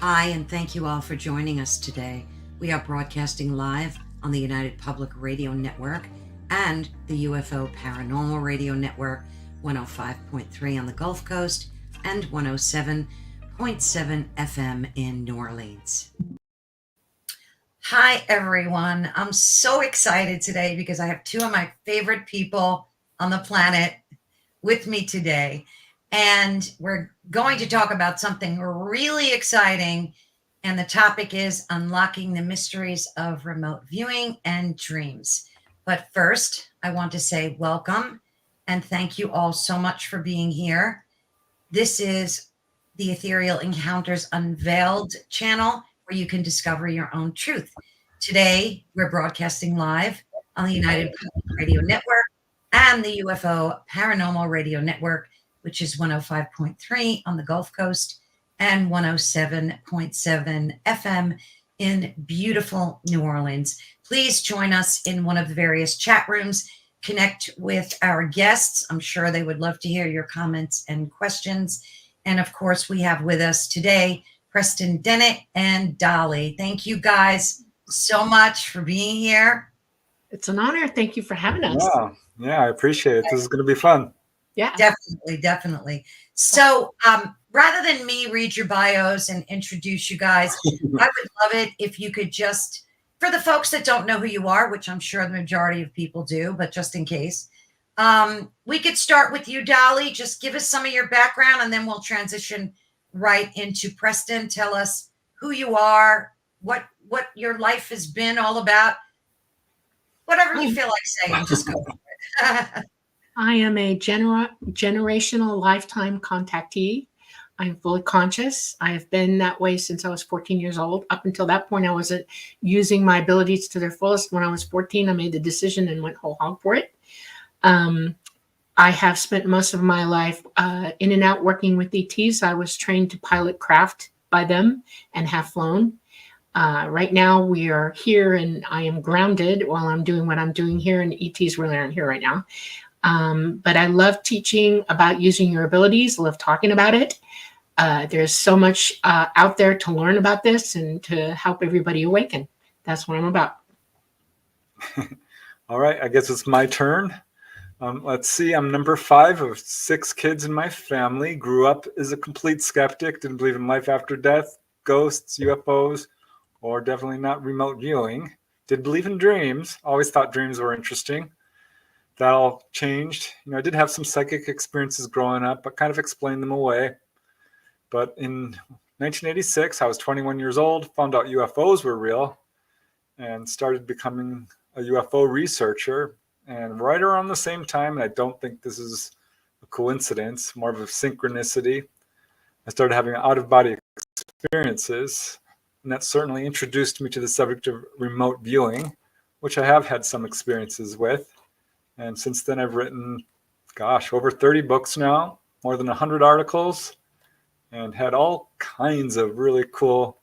Hi, and thank you all for joining us today. We are broadcasting live on the United Public Radio Network and the UFO Paranormal Radio Network, 105.3 on the Gulf Coast and 107.7 FM in New Orleans. Hi, everyone. I'm so excited today because I have two of my favorite people on the planet with me today. And we're going to talk about something really exciting. And the topic is unlocking the mysteries of remote viewing and dreams. But first, I want to say welcome and thank you all so much for being here. This is the Ethereal Encounters Unveiled channel where you can discover your own truth. Today, we're broadcasting live on the United Public Radio Network and the UFO Paranormal Radio Network, which is 105.3 on the Gulf Coast and 107.7 FM in beautiful New Orleans. Please join us in one of the various chat rooms. Connect with our guests. I'm sure they would love to hear your comments and questions. And of course, we have with us today Preston Dennett and Dolly. Thank you guys so much for being here. It's an honor. Thank you for having us. Yeah, I appreciate it. This is going to be fun. Yeah, Definitely. So rather than me read your bios and introduce you guys, I would love it if you could just, for the folks that don't know who you are, which I'm sure the majority of people do, but just in case, we could start with you, Dolly. Just give us some of your background and then we'll transition right into Preston. Tell us who you are, what your life has been all about, whatever you feel like saying, just go for it. I am a generational lifetime contactee. I'm fully conscious. I have been that way since I was 14 years old. Up until that point, I wasn't using my abilities to their fullest. When I was 14, I made the decision and went whole hog for it. I have spent most of my life in and out working with ETs. I was trained to pilot craft by them and have flown. Right now, we are here and I am grounded while I'm doing what I'm doing here, and ETs really aren't here right now. But I love teaching about using your abilities, love talking about it. There's so much out there to learn about this and to help everybody awaken. That's what I'm about. All right, I guess it's my turn. Let's see, I'm number 5 of 6 kids in my family. Grew up as a complete skeptic, didn't believe in life after death, ghosts, UFOs, or definitely not remote viewing. Did believe in dreams, always thought dreams were interesting. That all changed. I did have some psychic experiences growing up, but kind of explained them away. But in 1986, I was 21 years old, found out UFOs were real, and started becoming a UFO researcher. And right around the same time, and I don't think this is a coincidence, more of a synchronicity, I started having out-of-body experiences. And that certainly introduced me to the subject of remote viewing, which I have had some experiences with. And since then, I've written, over 30 books now, more than 100 articles, and had all kinds of really cool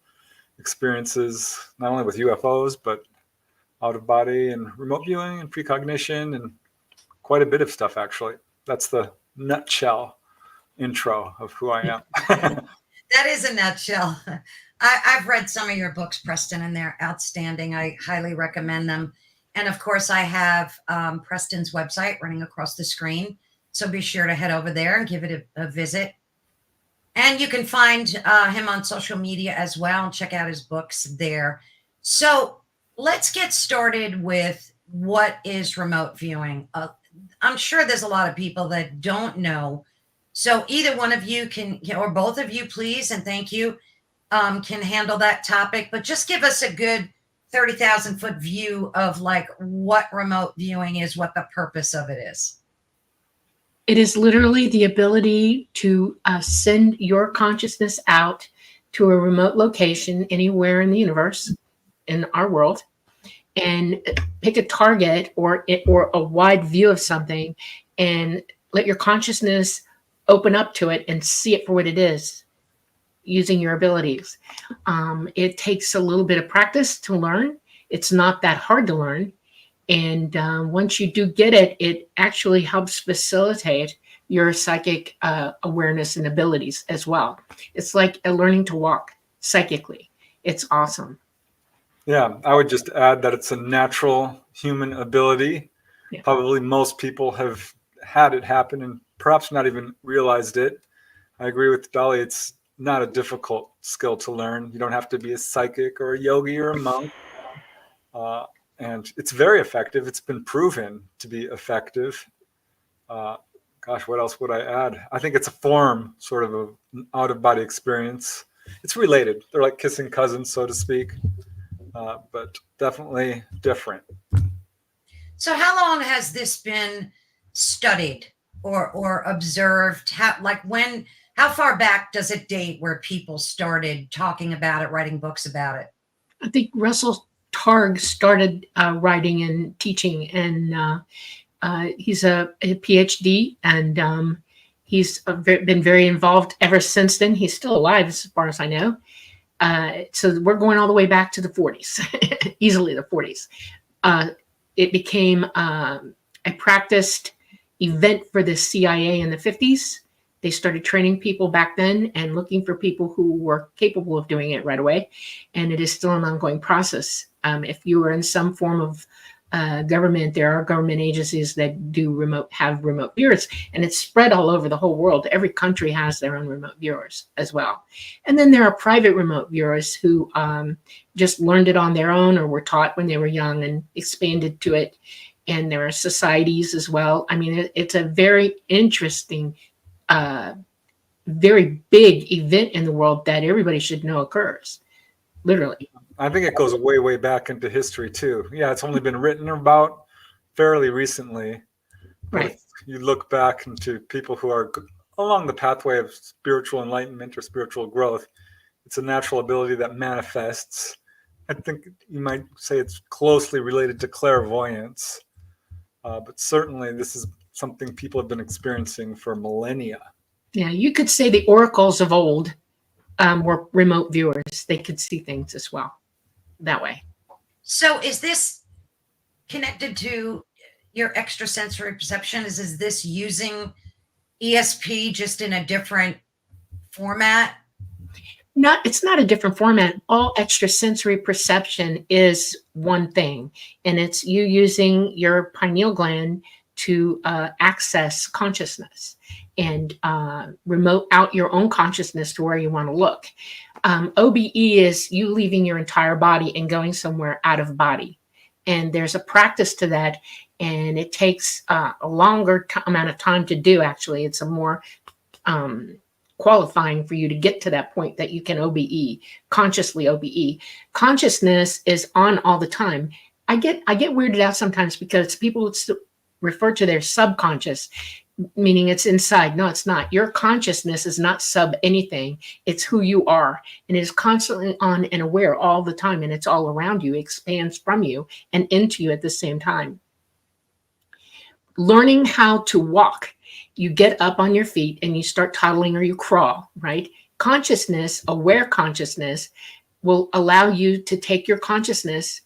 experiences, not only with UFOs, but out of body and remote viewing and precognition and quite a bit of stuff, actually. That's the nutshell intro of who I am. That is a nutshell. I've read some of your books, Preston, and they're outstanding. I highly recommend them. And of course, I have Preston's website running across the screen. So be sure to head over there and give it a visit. And you can find him on social media as well and check out his books there. So let's get started with what is remote viewing. I'm sure there's a lot of people that don't know. So either one of you can, or both of you, please, and thank you, can handle that topic. But just give us a good 30,000-foot view of like what remote viewing is, what the purpose of it is. It is literally the ability to send your consciousness out to a remote location anywhere in the universe, in our world, and pick a target or a wide view of something and let your consciousness open up to it and see it for what it is using your abilities. It takes a little bit of practice to learn. It's not that hard to learn. And once you do get it, it actually helps facilitate your psychic awareness and abilities as well. It's like learning to walk. psychically. It's awesome. Yeah, I would just add that it's a natural human ability. Yeah. Probably most people have had it happen and perhaps not even realized it. I agree with Dolly. It's not a difficult skill to learn. You don't have to be a psychic or a yogi or a monk. And it's very effective. It's been proven to be effective. Gosh, what else would I add? I think it's a form, sort of an out-of-body experience. It's related. They're like kissing cousins, so to speak, but definitely different. So how long has this been studied or observed? How far back does it date where people started talking about it, writing books about it? I think Russell Targ started writing and teaching, and he's a PhD, and he's been very involved ever since then. He's still alive as far as I know. So we're going all the way back to the 40s, easily the 40s. It became a practiced event for the CIA in the 50s. They started training people back then and looking for people who were capable of doing it right away. And it is still an ongoing process. If you are in some form of government, there are government agencies that have remote viewers, and it's spread all over the whole world. Every country has their own remote viewers as well. And then there are private remote viewers who just learned it on their own or were taught when they were young and expanded to it. And there are societies as well. I mean, it's a very interesting, very big event in the world that everybody should know occurs, literally. I think it goes way, way back into history too. Yeah, it's only been written about fairly recently. Right. If you look back into people who are along the pathway of spiritual enlightenment or spiritual growth, it's a natural ability that manifests. I think you might say it's closely related to clairvoyance, but certainly this is something people have been experiencing for millennia. Yeah, you could say the oracles of old were remote viewers. They could see things as well that way. So is this connected to your extrasensory perception? Is this using ESP just in a different format? It's not a different format. All extrasensory perception is one thing, and it's you using your pineal gland to access consciousness and remote out your own consciousness to where you want to look. OBE is you leaving your entire body and going somewhere out of body. And there's a practice to that, and it takes a longer amount of time to do, actually. It's a more qualifying for you to get to that point that you can OBE, consciously OBE. Consciousness is on all the time. I get weirded out sometimes because people would refer to their subconscious, meaning it's inside. No, it's not. Your consciousness is not sub anything. It's who you are, and it is constantly on and aware all the time, and it's all around you, expands from you and into you at the same time. Learning how to walk. You get up on your feet and you start toddling or you crawl, right? Consciousness, aware consciousness, will allow you to take your consciousness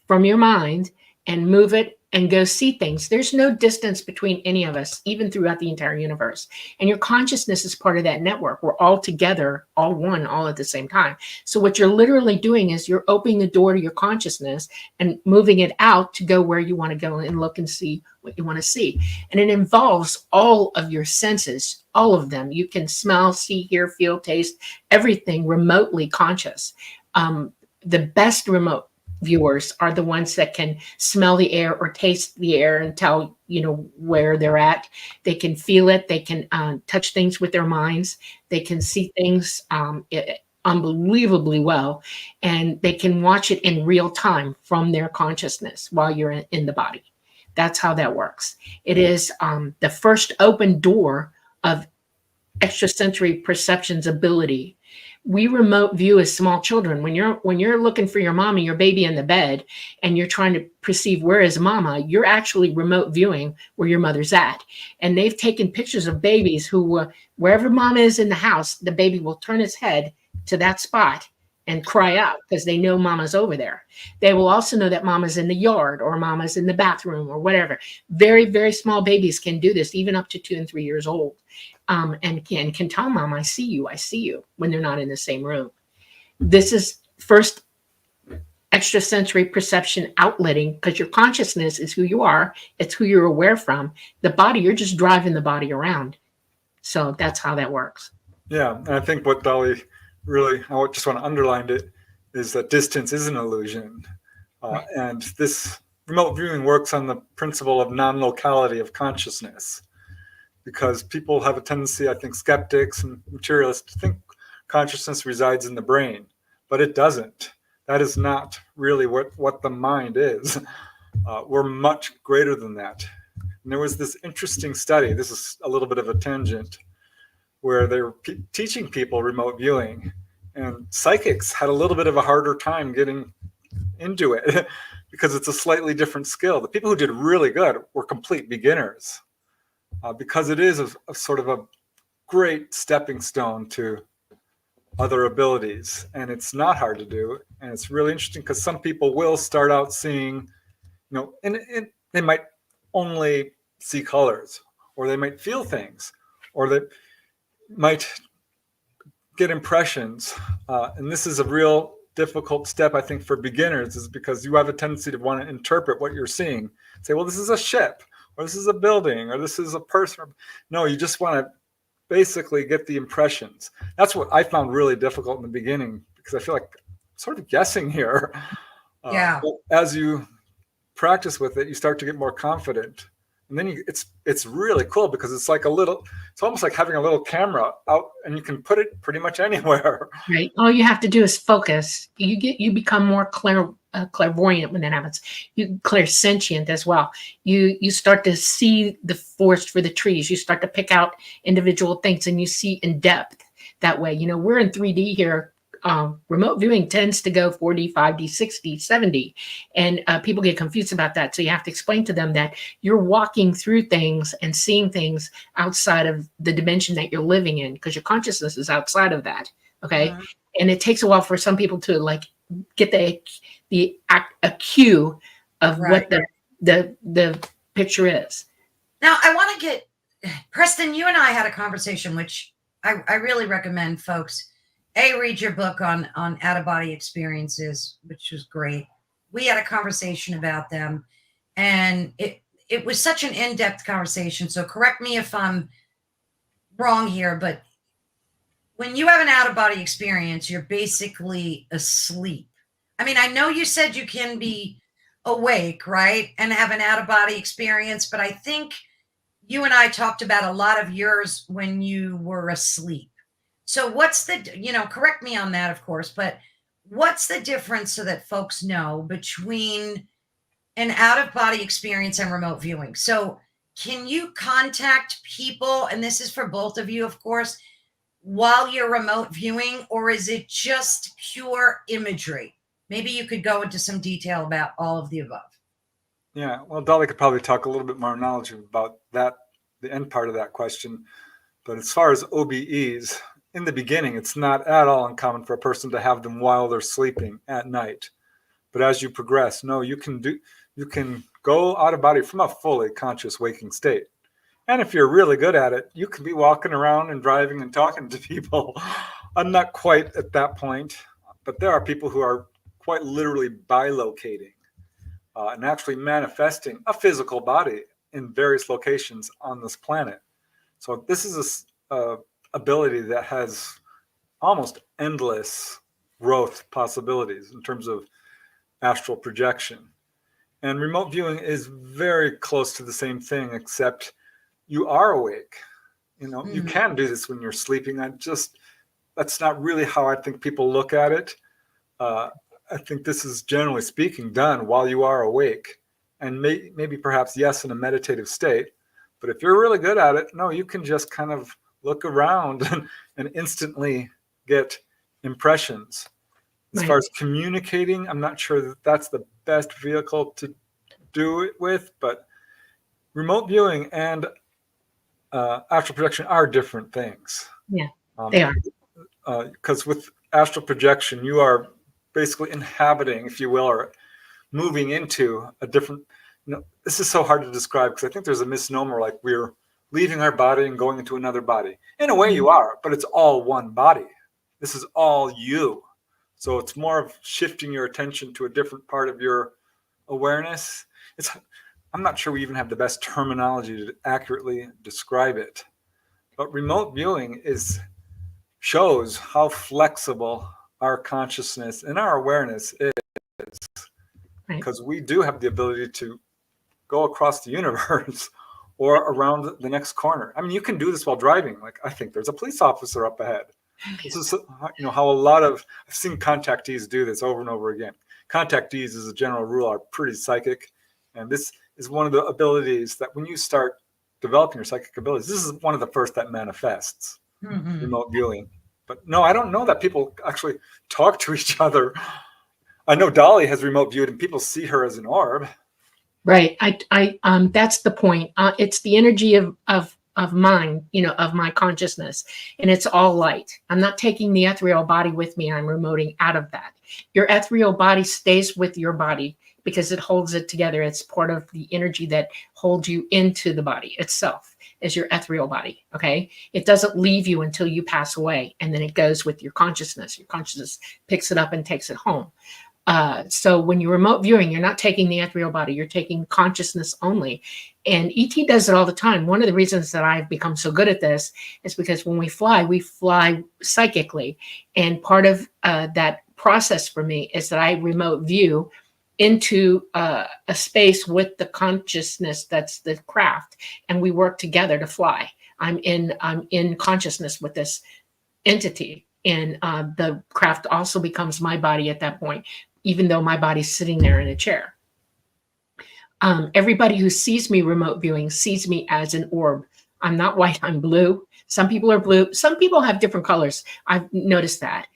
from your mind and move it and go see things. There's no distance between any of us, even throughout the entire universe. And your consciousness is part of that network. We're all together, all one, all at the same time. So what you're literally doing is you're opening the door to your consciousness and moving it out to go where you want to go and look and see what you want to see. And it involves all of your senses, all of them. You can smell, see, hear, feel, taste, everything remotely conscious. The best remote viewers are the ones that can smell the air or taste the air and tell, where they're at. They can feel it. They can touch things with their minds. They can see things unbelievably well, and they can watch it in real time from their consciousness while you're in the body. That's how that works. It is the first open door of extrasensory perception's ability. We remote view as small children. When you're looking for your mom and your baby in the bed and you're trying to perceive where is mama, you're actually remote viewing where your mother's at. And they've taken pictures of babies who, wherever mama is in the house, the baby will turn its head to that spot and cry out because they know mama's over there. They will also know that mama's in the yard or mama's in the bathroom or whatever. Very, very small babies can do this, even up to 2 and 3 years old. And can tell mom, I see you, when they're not in the same room. This is first extrasensory perception outletting, because your consciousness is who you are. It's who you're aware from. The body, you're just driving the body around. So that's how that works. Yeah, and I think what Dolly really, I just want to underline it, is that distance is an illusion. Right. And this remote viewing works on the principle of non-locality of consciousness, because people have a tendency, I think, skeptics and materialists, to think consciousness resides in the brain, but it doesn't. That is not really what the mind is. We're much greater than that. And there was this interesting study, this is a little bit of a tangent, where they were teaching people remote viewing, and psychics had a little bit of a harder time getting into it because it's a slightly different skill. The people who did really good were complete beginners, because it is a sort of a great stepping stone to other abilities, and it's not hard to do. And it's really interesting because some people will start out seeing, and they might only see colors, or they might feel things, or they might get impressions. And this is a real difficult step, I think, for beginners, is because you have a tendency to want to interpret what you're seeing. Say, well, this is a ship, or this is a building, or this is a person. No, you just want to basically get the impressions. That's what I found really difficult in the beginning, because I feel like I'm sort of guessing here. Yeah. As you practice with it, you start to get more confident. And then it's really cool, because it's almost like having a little camera out, and you can put it pretty much anywhere. Right. All you have to do is focus. You become more clairvoyant when that happens. You clairsentient as well. You start to see the forest for the trees. You start to pick out individual things, and you see in depth that way. We're in 3D here. Remote viewing tends to go 4D, 5D, 6D, 7D, and people get confused about that. So you have to explain to them that you're walking through things and seeing things outside of the dimension that you're living in, because your consciousness is outside of that. Okay. Mm-hmm. And it takes a while for some people to get a cue of what the picture is. Now I want to get Preston, you and I had a conversation, which I really recommend folks read your book on out-of-body experiences, which was great. We had a conversation about them, and it was such an in-depth conversation. So correct me if I'm wrong here, but when you have an out-of-body experience, you're basically asleep. I mean, I know you said you can be awake, right, and have an out-of-body experience, but I think you and I talked about a lot of yours when you were asleep. So what's correct me on that, of course, but what's the difference, so that folks know, between an out-of-body experience and remote viewing? So can you contact people, and this is for both of you, of course, while you're remote viewing, or is it just pure imagery? Maybe you could go into some detail about all of the above. Yeah, well, Dolly could probably talk a little bit more knowledge about that, the end part of that question. But as far as OBEs, in the beginning, it's not at all uncommon for a person to have them while they're sleeping at night. But as you progress, you can go out of body from a fully conscious waking state. And if you're really good at it, you can be walking around and driving and talking to people. I'm not quite at that point, but there are people who are quite literally bilocating and actually manifesting a physical body in various locations on this planet. So this is a ability that has almost endless growth possibilities in terms of astral projection. And remote viewing is very close to the same thing, except you are awake. You can do this when you're sleeping. That's not really how I think people look at it. I think this is, generally speaking, done while you are awake, and maybe perhaps, yes, in a meditative state. But if you're really good at it, you can just kind of look around and instantly get impressions. As far as communicating, I'm not sure that that's the best vehicle to do it with, but remote viewing and astral projection are different things. Yeah, they are. Because with astral projection, you are basically inhabiting, if you will, or moving into a different, this is so hard to describe, because I think there's a misnomer, like we're leaving our body and going into another body. In a way you are, but it's all one body. This is all you. So it's more of shifting your attention to a different part of your awareness. I'm not sure we even have the best terminology to accurately describe it, but remote viewing shows how flexible our consciousness and our awareness is, Right. because we do have the ability to go across the universe or around the next corner. I mean, you can do this while driving. Like, I think there's a police officer up ahead. This is, how I've seen contactees do this over and over again. Contactees, as a general rule, are pretty psychic. And this is one of the abilities that when you start developing your psychic abilities, this is one of the first that manifests, remote viewing. But no, I don't know that people actually talk to each other. I know Dolly has remote viewed and people see her as an orb. Right. That's the point. It's the energy of mine, of my consciousness, and it's all light. I'm not taking the ethereal body with me. I'm remoting out of that. Your ethereal body stays with your body because it holds it together. It's part of the energy that holds you into the body itself, is your ethereal body. Okay. It doesn't leave you until you pass away. And then it goes with your consciousness. Your consciousness picks it up and takes it home. So when you're remote viewing, you're not taking the ethereal body, you're taking consciousness only. And ET does it all the time. One of the reasons that I've become so good at this is because when we fly psychically. And part of that process for me is that I remote view into a space with the consciousness that's the craft, and we work together to fly. I'm in consciousness with this entity, and the craft also becomes my body at that point, even though my body's sitting there in a chair. Everybody who sees me remote viewing sees me as an orb. I'm not white, I'm blue. Some people are blue. Some people have different colors. I've noticed that.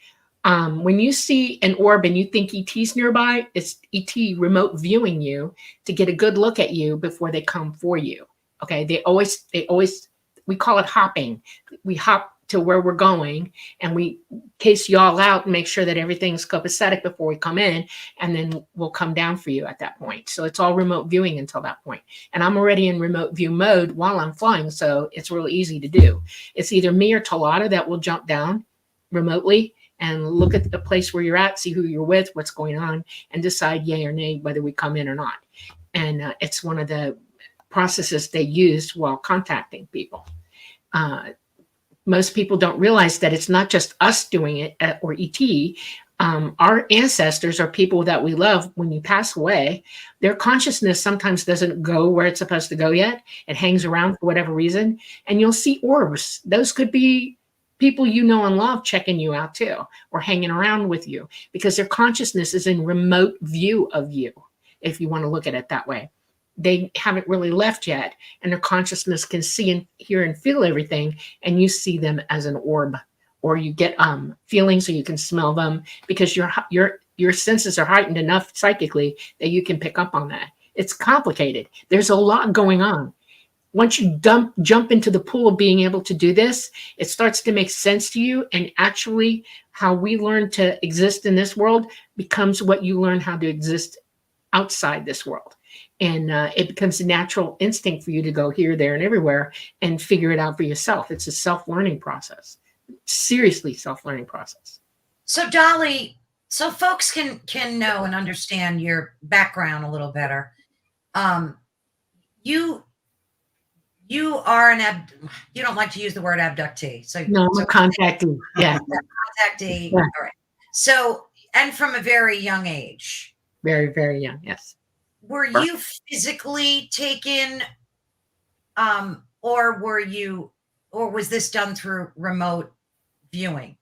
When you see an orb and you think ET's nearby, it's ET remote viewing you to get a good look at you before they come for you. Okay, we call it hopping. We hop to where we're going and we case you all out and make sure that everything's copacetic before we come in, and then we'll come down for you at that point. So it's all remote viewing until that point. And I'm already in remote view mode while I'm flying, so it's really easy to do. It's either me or Talata that will jump down remotely and look at the place where you're at, see who you're with, what's going on, and decide yay or nay whether we come in or not. And it's one of the processes they use while contacting people. Most people don't realize that it's not just us doing it or ET. Our ancestors are people that we love. When you pass away, their consciousness sometimes doesn't go where it's supposed to go yet. It hangs around for whatever reason. And you'll see orbs. Those could be people you know and love checking you out too, or hanging around with you, because their consciousness is in remote view of you, if you want to look at it that way. They haven't really left yet, and their consciousness can see and hear and feel everything, and you see them as an orb, or you get feelings, so you can smell them, because your senses are heightened enough psychically that you can pick up on that. It's complicated. There's a lot going on. Once you jump into the pool of being able to do this, it starts to make sense to you, and actually how we learn to exist in this world becomes what you learn how to exist outside this world. And it becomes a natural instinct for you to go here, there, and everywhere and figure it out for yourself. It's a self-learning process, seriously self-learning process. So Dolly, so folks can know and understand your background a little better. You are you don't like to use the word abductee. So no, I'm a contactee. Yeah. Contactee. Yeah. All right. So, and from a very young age. Very, very young. Yes. Were you physically taken, or was this done through remote viewing?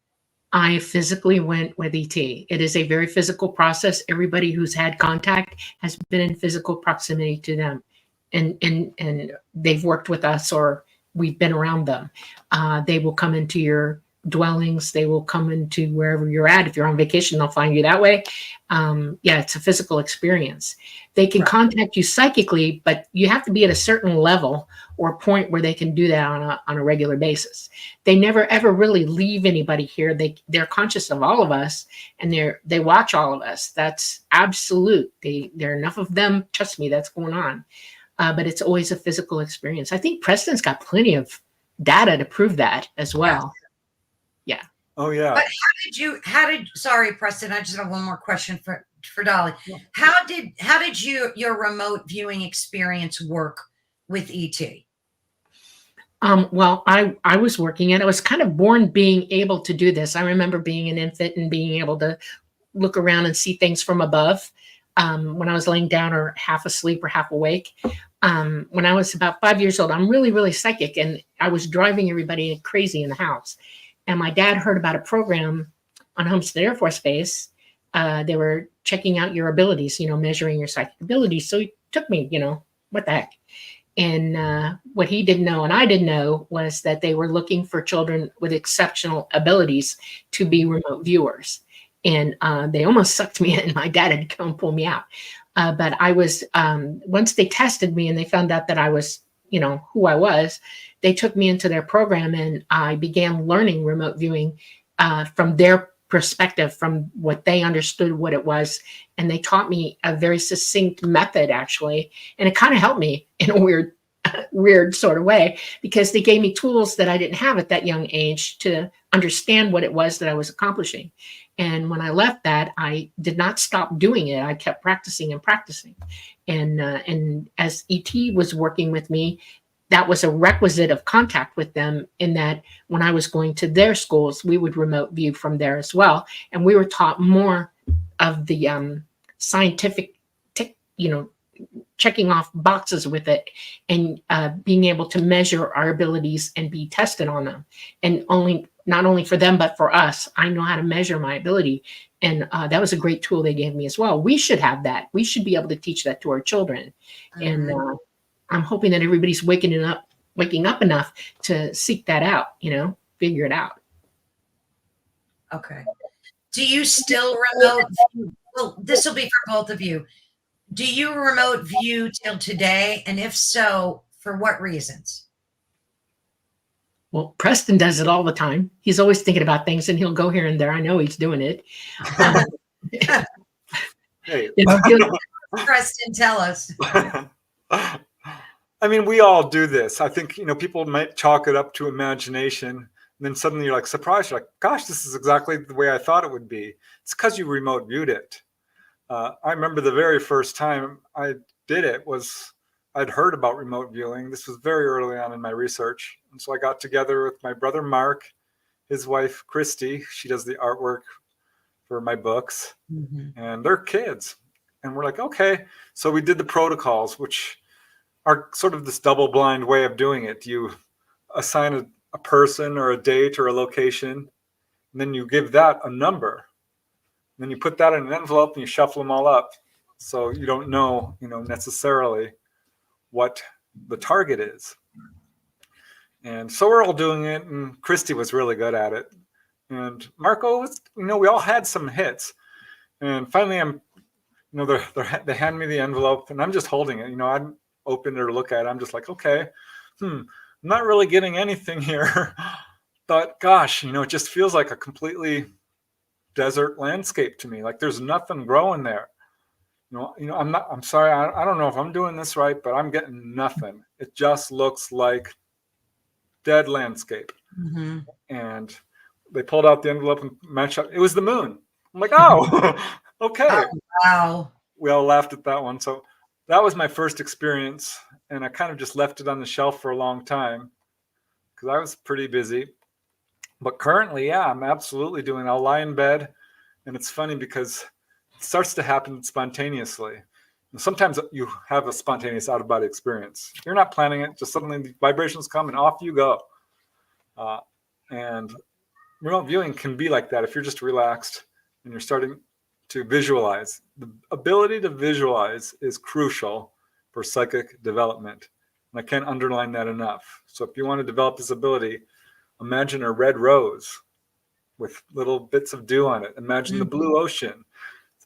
I physically went with ET. It is a very physical process. Everybody who's had contact has been in physical proximity to them, and they've worked with us, or we've been around them. They will come into your dwellings. They will come into wherever you're at. If you're on vacation, they'll find you that way. Yeah, it's a physical experience. They can contact you psychically, but you have to be at a certain level or point where they can do that on a regular basis. They never ever really leave anybody here. They're conscious of all of us, and they watch all of us. That's absolute. There are enough of them. Trust me, that's going on. But it's always a physical experience. I think Preston's got plenty of data to prove that as well. Yeah. Oh yeah. But sorry, Preston, I just have one more question for Dolly. Yeah. How did your remote viewing experience work with ET? Well, I was working and I was kind of born being able to do this. I remember being an infant and being able to look around and see things from above when I was laying down or half asleep or half awake. When I was about 5 years old, I'm really, really psychic, and I was driving everybody crazy in the house. And my dad heard about a program on Homestead Air Force Base. They were checking out your abilities, measuring your psychic abilities. So he took me, what the heck? And what he didn't know and I didn't know was that they were looking for children with exceptional abilities to be remote viewers. And they almost sucked me in. My dad had to come and pull me out. But I was, once they tested me and they found out that I was, who I was, they took me into their program and I began learning remote viewing from their perspective, from what they understood what it was. And they taught me a very succinct method, actually. And it kind of helped me in a weird sort of way, because they gave me tools that I didn't have at that young age to understand what it was that I was accomplishing. And when I left that, I did not stop doing it. I kept practicing and practicing. And as ET was working with me, that was a requisite of contact with them, in that when I was going to their schools, we would remote view from there as well. And we were taught more of the scientific, checking off boxes with it, and being able to measure our abilities and be tested on them. And not only for them, but for us, I know how to measure my ability. And that was a great tool they gave me as well. We should have that. We should be able to teach that to our children. And I'm hoping that everybody's waking up enough to seek that out, figure it out. Okay. Do you still remote view? Well, this will be for both of you. Do you remote view till today? And if so, for what reasons? Well, Preston does it all the time. He's always thinking about things, and he'll go here and there. I know he's doing it. Hey. Preston, tell us. I mean, we all do this. I think, people might chalk it up to imagination. And then suddenly you're like surprised. You're like, gosh, this is exactly the way I thought it would be. It's because you remote viewed it. I remember the very first time I did it was I'd heard about remote viewing. This was very early on in my research. And so I got together with my brother, Mark, his wife, Christy. She does the artwork for my books, and their kids. And we're like, okay. So we did the protocols, which are sort of this double blind way of doing it. You assign a person or a date or a location, and then you give that a number. And then you put that in an envelope and you shuffle them all up. So you don't know, necessarily what the target is. And so we're all doing it, and Christy was really good at it. And Marco was, we all had some hits. And finally they hand me the envelope and I'm just holding it. I open it or look at it. I'm just like, okay, I'm not really getting anything here. But gosh, it just feels like a completely desert landscape to me. Like there's nothing growing there. I'm sorry. I don't know if I'm doing this right, but I'm getting nothing. It just looks like dead landscape. And they pulled out the envelope and matched up. It was the moon. I'm like, oh, okay. Oh, wow. We all laughed at that one. So that was my first experience. And I kind of just left it on the shelf for a long time because I was pretty busy. But currently, yeah, I'm absolutely doing it. I'll lie in bed. And it's funny because it starts to happen spontaneously. And sometimes you have a spontaneous out-of-body experience. You're not planning it. Just suddenly the vibrations come and off you go. And remote viewing can be like that if you're just relaxed and you're starting to visualize. The ability to visualize is crucial for psychic development. And I can't underline that enough. So if you want to develop this ability, imagine a red rose with little bits of dew on it. Imagine the blue ocean.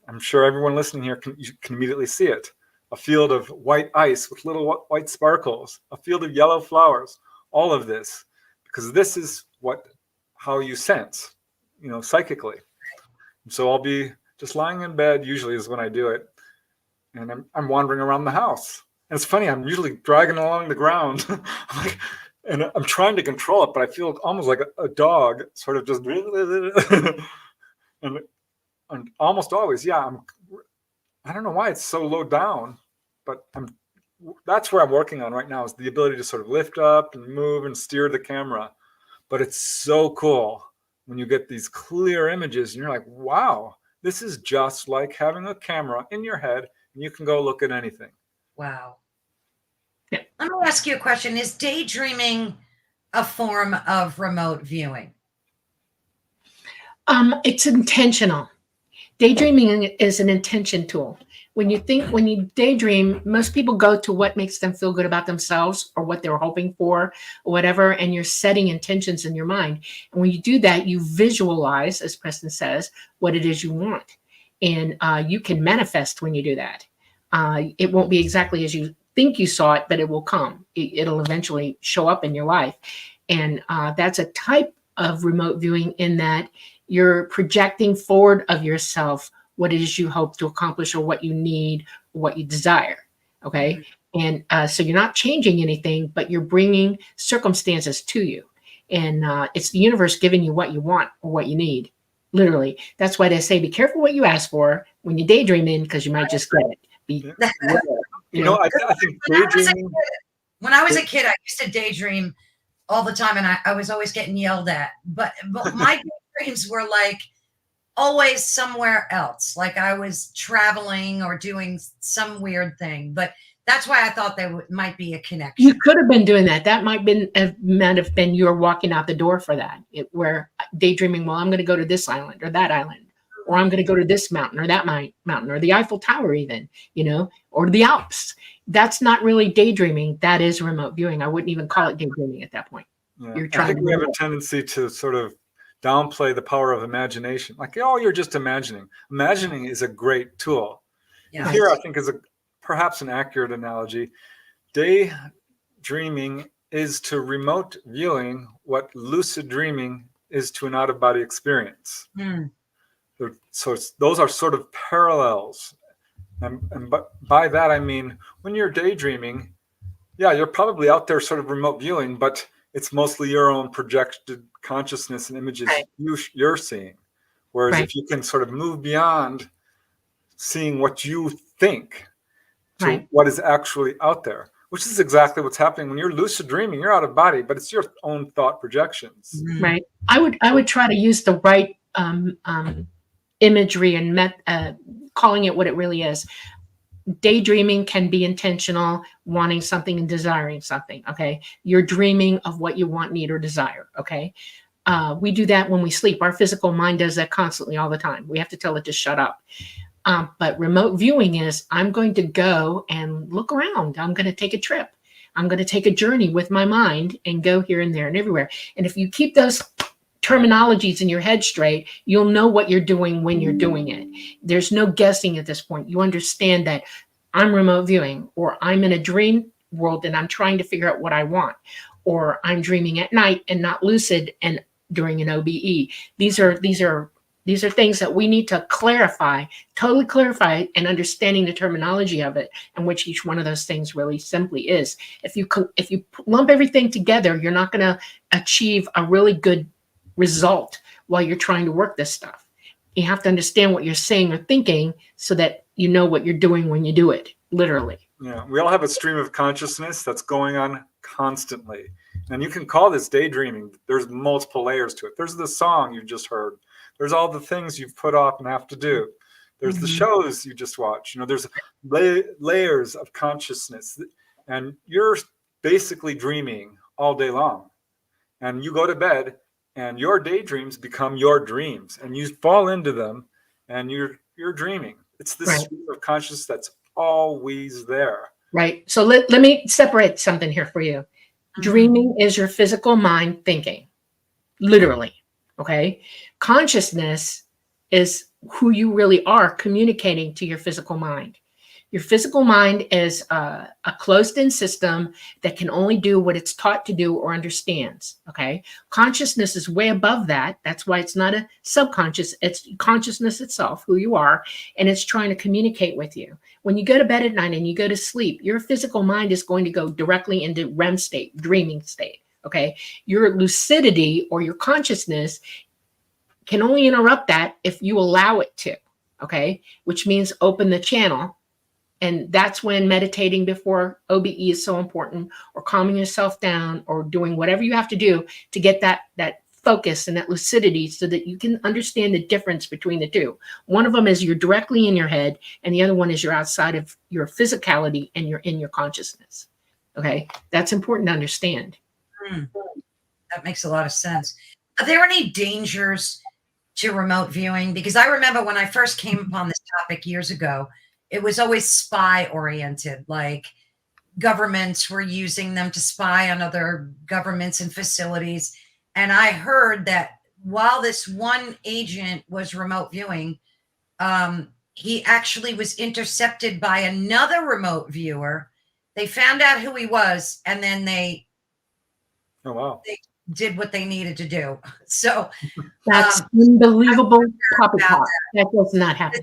I'm sure everyone listening here can immediately see it. A field of white ice with little white sparkles. A field of yellow flowers. All of this. Because this is how you sense, psychically. So I'll be just lying in bed, usually is when I do it. And I'm wandering around the house. And it's funny, I'm usually dragging along the ground. I'm like, and I'm trying to control it, but I feel almost like a dog, sort of just, and almost always, yeah, I don't know why it's so low down, but that's where I'm working on right now, is the ability to sort of lift up and move and steer the camera. But it's so cool when you get these clear images and you're like, wow, this is just like having a camera in your head and you can go look at anything. Wow. Yeah. Let me ask you a question. Is daydreaming a form of remote viewing? It's intentional. Daydreaming is an intention tool. When you daydream, most people go to what makes them feel good about themselves or what they're hoping for or whatever, and you're setting intentions in your mind. And when you do that, you visualize, as Preston says, what it is you want. And you can manifest when you do that. It won't be exactly as you think you saw it, but it will come. It'll eventually show up in your life. And that's a type of remote viewing, in that you're projecting forward of yourself what it is you hope to accomplish or what you need, or what you desire. Okay. And so you're not changing anything, but you're bringing circumstances to you. And it's the universe giving you what you want or what you need. Literally. That's why they say, be careful what you ask for when you daydream in, because you might just get it. I think daydreaming. When I was a kid, I used to daydream all the time, and I was always getting yelled at. But my daydreams were like always somewhere else, like I was traveling or doing some weird thing. But that's why I thought there might be a connection. You could have been doing that. That might have been you were walking out the door for that. Where daydreaming, well, I'm going to go to this island or that island, or I'm going to go to this mountain or that mountain, or the Eiffel Tower even, or the Alps. That's not really daydreaming. That is remote viewing. I wouldn't even call it daydreaming at that point. Yeah. I think we have a tendency to sort of downplay the power of imagination. Like, oh, you're just imagining. Imagining is a great tool. Yeah. Here, I think, is perhaps an accurate analogy. Daydreaming is to remote viewing what lucid dreaming is to an out-of-body experience. So those are sort of parallels. And by that, I mean, when you're daydreaming, yeah, you're probably out there sort of remote viewing, but it's mostly your own projected consciousness and images you're seeing. Whereas if you can sort of move beyond seeing what you think to what is actually out there, which is exactly what's happening when you're lucid dreaming. You're out of body, but it's your own thought projections. Right. I would try to use the right imagery and calling it what it really is. Daydreaming can be intentional, wanting something and desiring something. Okay. You're dreaming of what you want, need, or desire. Okay. We do that when we sleep. Our physical mind does that constantly all the time. We have to tell it to shut up. But remote viewing is, I'm going to go and look around. I'm going to take a trip. I'm going to take a journey with my mind and go here and there and everywhere. And if you keep those terminologies in your head straight, you'll know what you're doing when you're doing it. There's no guessing at this point. You understand that I'm remote viewing, or I'm in a dream world and I'm trying to figure out what I want, or I'm dreaming at night and not lucid and during an OBE. These are things that we need to clarify, totally clarify, and understanding the terminology of it, and which each one of those things really simply is. If you lump everything together, you're not going to achieve a really good result while you're trying to work this stuff. You have to understand what you're saying or thinking so that you know what you're doing when you do it, literally. Yeah, we all have a stream of consciousness that's going on constantly. And you can call this daydreaming. There's multiple layers to it. There's the song you just heard. There's all the things you've put off and have to do. There's the shows you just watch. There's layers of consciousness. And you're basically dreaming all day long. And you go to bed, and your daydreams become your dreams, and you fall into them, and you're dreaming. It's this stream of consciousness that's always there. Right. So let me separate something here for you. Dreaming is your physical mind thinking, literally. Okay. Consciousness is who you really are communicating to your physical mind. Your physical mind is a closed-in system that can only do what it's taught to do or understands. Okay. Consciousness is way above that. That's why it's not a subconscious. It's consciousness itself, who you are, and it's trying to communicate with you. When you go to bed at night and you go to sleep, your physical mind is going to go directly into REM state, dreaming state. Okay. Your lucidity or your consciousness can only interrupt that if you allow it to. Okay. Which means open the channel. And that's when meditating before OBE is so important, or calming yourself down, or doing whatever you have to do to get that focus and that lucidity so that you can understand the difference between the two. One of them is you're directly in your head, and the other one is you're outside of your physicality and you're in your consciousness. Okay. That's important to understand. That makes a lot of sense. Are there any dangers to remote viewing? Because I remember when I first came upon this topic years ago, it was always spy oriented, like governments were using them to spy on other governments and facilities. And I heard that while this one agent was remote viewing, he actually was intercepted by another remote viewer. They found out who he was, and then they did what they needed to do. So that's unbelievable poppycock. That does not happen.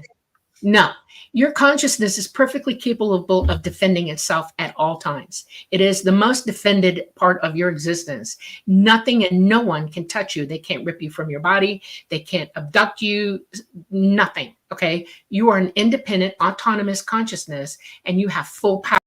No, your consciousness is perfectly capable of defending itself at all times. It is the most defended part of your existence. Nothing and no one can touch you. They can't rip you from your body. They can't abduct you. Nothing. Okay. You are an independent, autonomous consciousness, and you have full power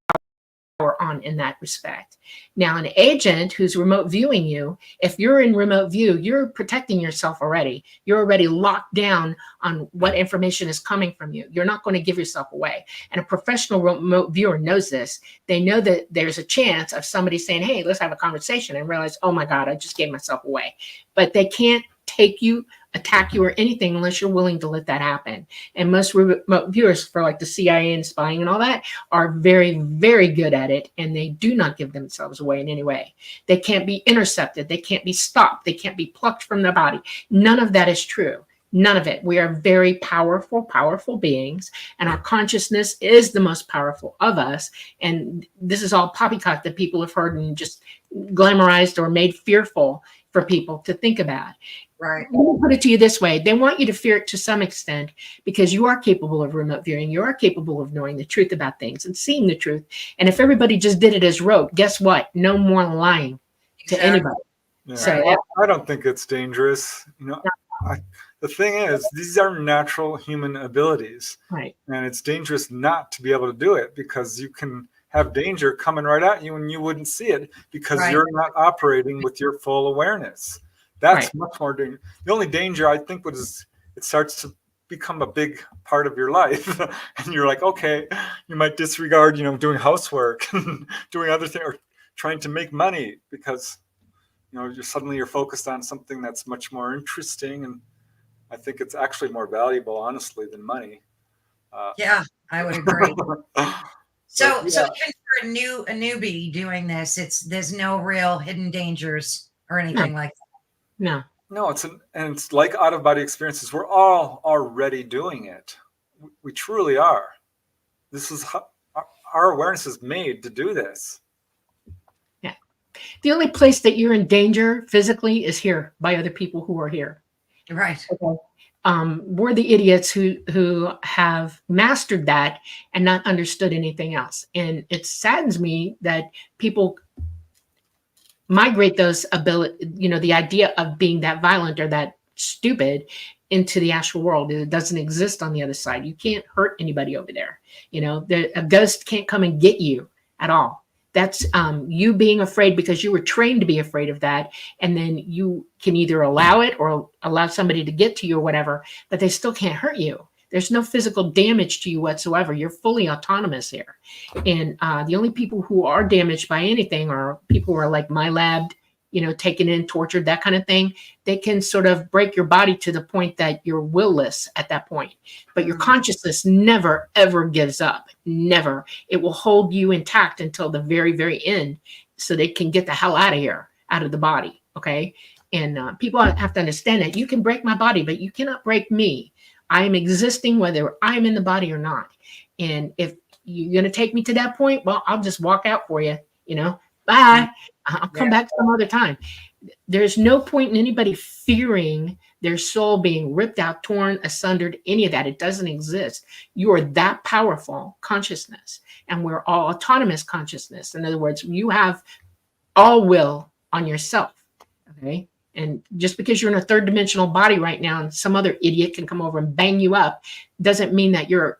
on in that respect. Now, an agent who's remote viewing you, if you're in remote view, you're protecting yourself already. You're already locked down on what information is coming from you. You're not going to give yourself away. And a professional remote viewer knows this. They know that there's a chance of somebody saying, hey, let's have a conversation, and realize, oh my God, I just gave myself away. But they can't take you, attack you, or anything unless you're willing to let that happen. And most remote viewers for like the CIA and spying and all that are very, very good at it, and they do not give themselves away in any way. They can't be intercepted. They can't be stopped. They can't be plucked from their body. None of that is true. None of it. We are very powerful, powerful beings, and our consciousness is the most powerful of us. And this is all poppycock that people have heard and just glamorized or made fearful for people to think about. Right. Let me put it to you this way. They want you to fear it to some extent because you are capable of remote viewing. You are capable of knowing the truth about things and seeing the truth. And if everybody just did it as rote, guess what? No more lying to anybody. Yeah. So I don't think it's dangerous. The thing is, these are natural human abilities. Right. And it's dangerous not to be able to do it, because you can have danger coming right at you and you wouldn't see it because you're not operating with your full awareness. That's much more dangerous. The only danger, I think, is it starts to become a big part of your life. And you're like, okay, you might disregard, doing housework, doing other things, or trying to make money because, you're focused on something that's much more interesting. And I think it's actually more valuable, honestly, than money. Yeah, I would agree. So even for a newbie doing this, there's no real hidden dangers or anything like that. No, it's like out of body experiences. We're all already doing it. We truly are. This is how our awareness is made to do this. Yeah. The only place that you're in danger physically is here by other people who are here. Right. Okay. We're the idiots who have mastered that and not understood anything else. And it saddens me that people migrate those ability, the idea of being that violent or that stupid into the actual world. It doesn't exist on the other side. You can't hurt anybody over there. A ghost can't come and get you at all. That's you being afraid because you were trained to be afraid of that. And then you can either allow it or allow somebody to get to you or whatever, but they still can't hurt you. There's no physical damage to you whatsoever. You're fully autonomous here. And the only people who are damaged by anything are people who are like my lab, taken in, tortured, that kind of thing. They can sort of break your body to the point that you're willless at that point. But your consciousness never, ever gives up. Never. It will hold you intact until the very, very end so they can get the hell out of here, out of the body. Okay. And people have to understand that you can break my body, but you cannot break me. I am existing whether I'm in the body or not. And if you're going to take me to that point, well, I'll just walk out for you, bye. I'll come back some other time. There's no point in anybody fearing their soul being ripped out, torn, asunder, any of that. It doesn't exist. You are that powerful consciousness, and we're all autonomous consciousness. In other words, you have all will, on yourself. Okay. And just because you're in a third dimensional body right now and some other idiot can come over and bang you up doesn't mean that you're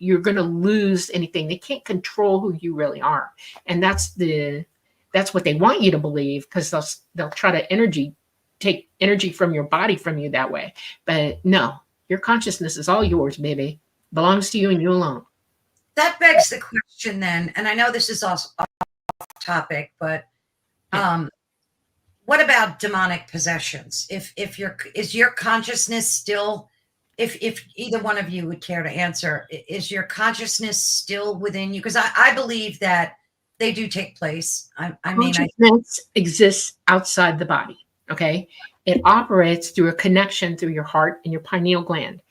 going to lose anything. They can't control who you really are. And that's what they want you to believe, because they'll try to take energy from your body from you that way. But no, your consciousness is all yours, baby. Belongs to you and you alone. That begs the question then, and I know this is also off topic, but what about demonic possessions? Is your consciousness still, if either one of you would care to answer, is your consciousness still within you? Because I believe that they do take place. Consciousness exists outside the body. Okay. It operates through a connection through your heart and your pineal gland.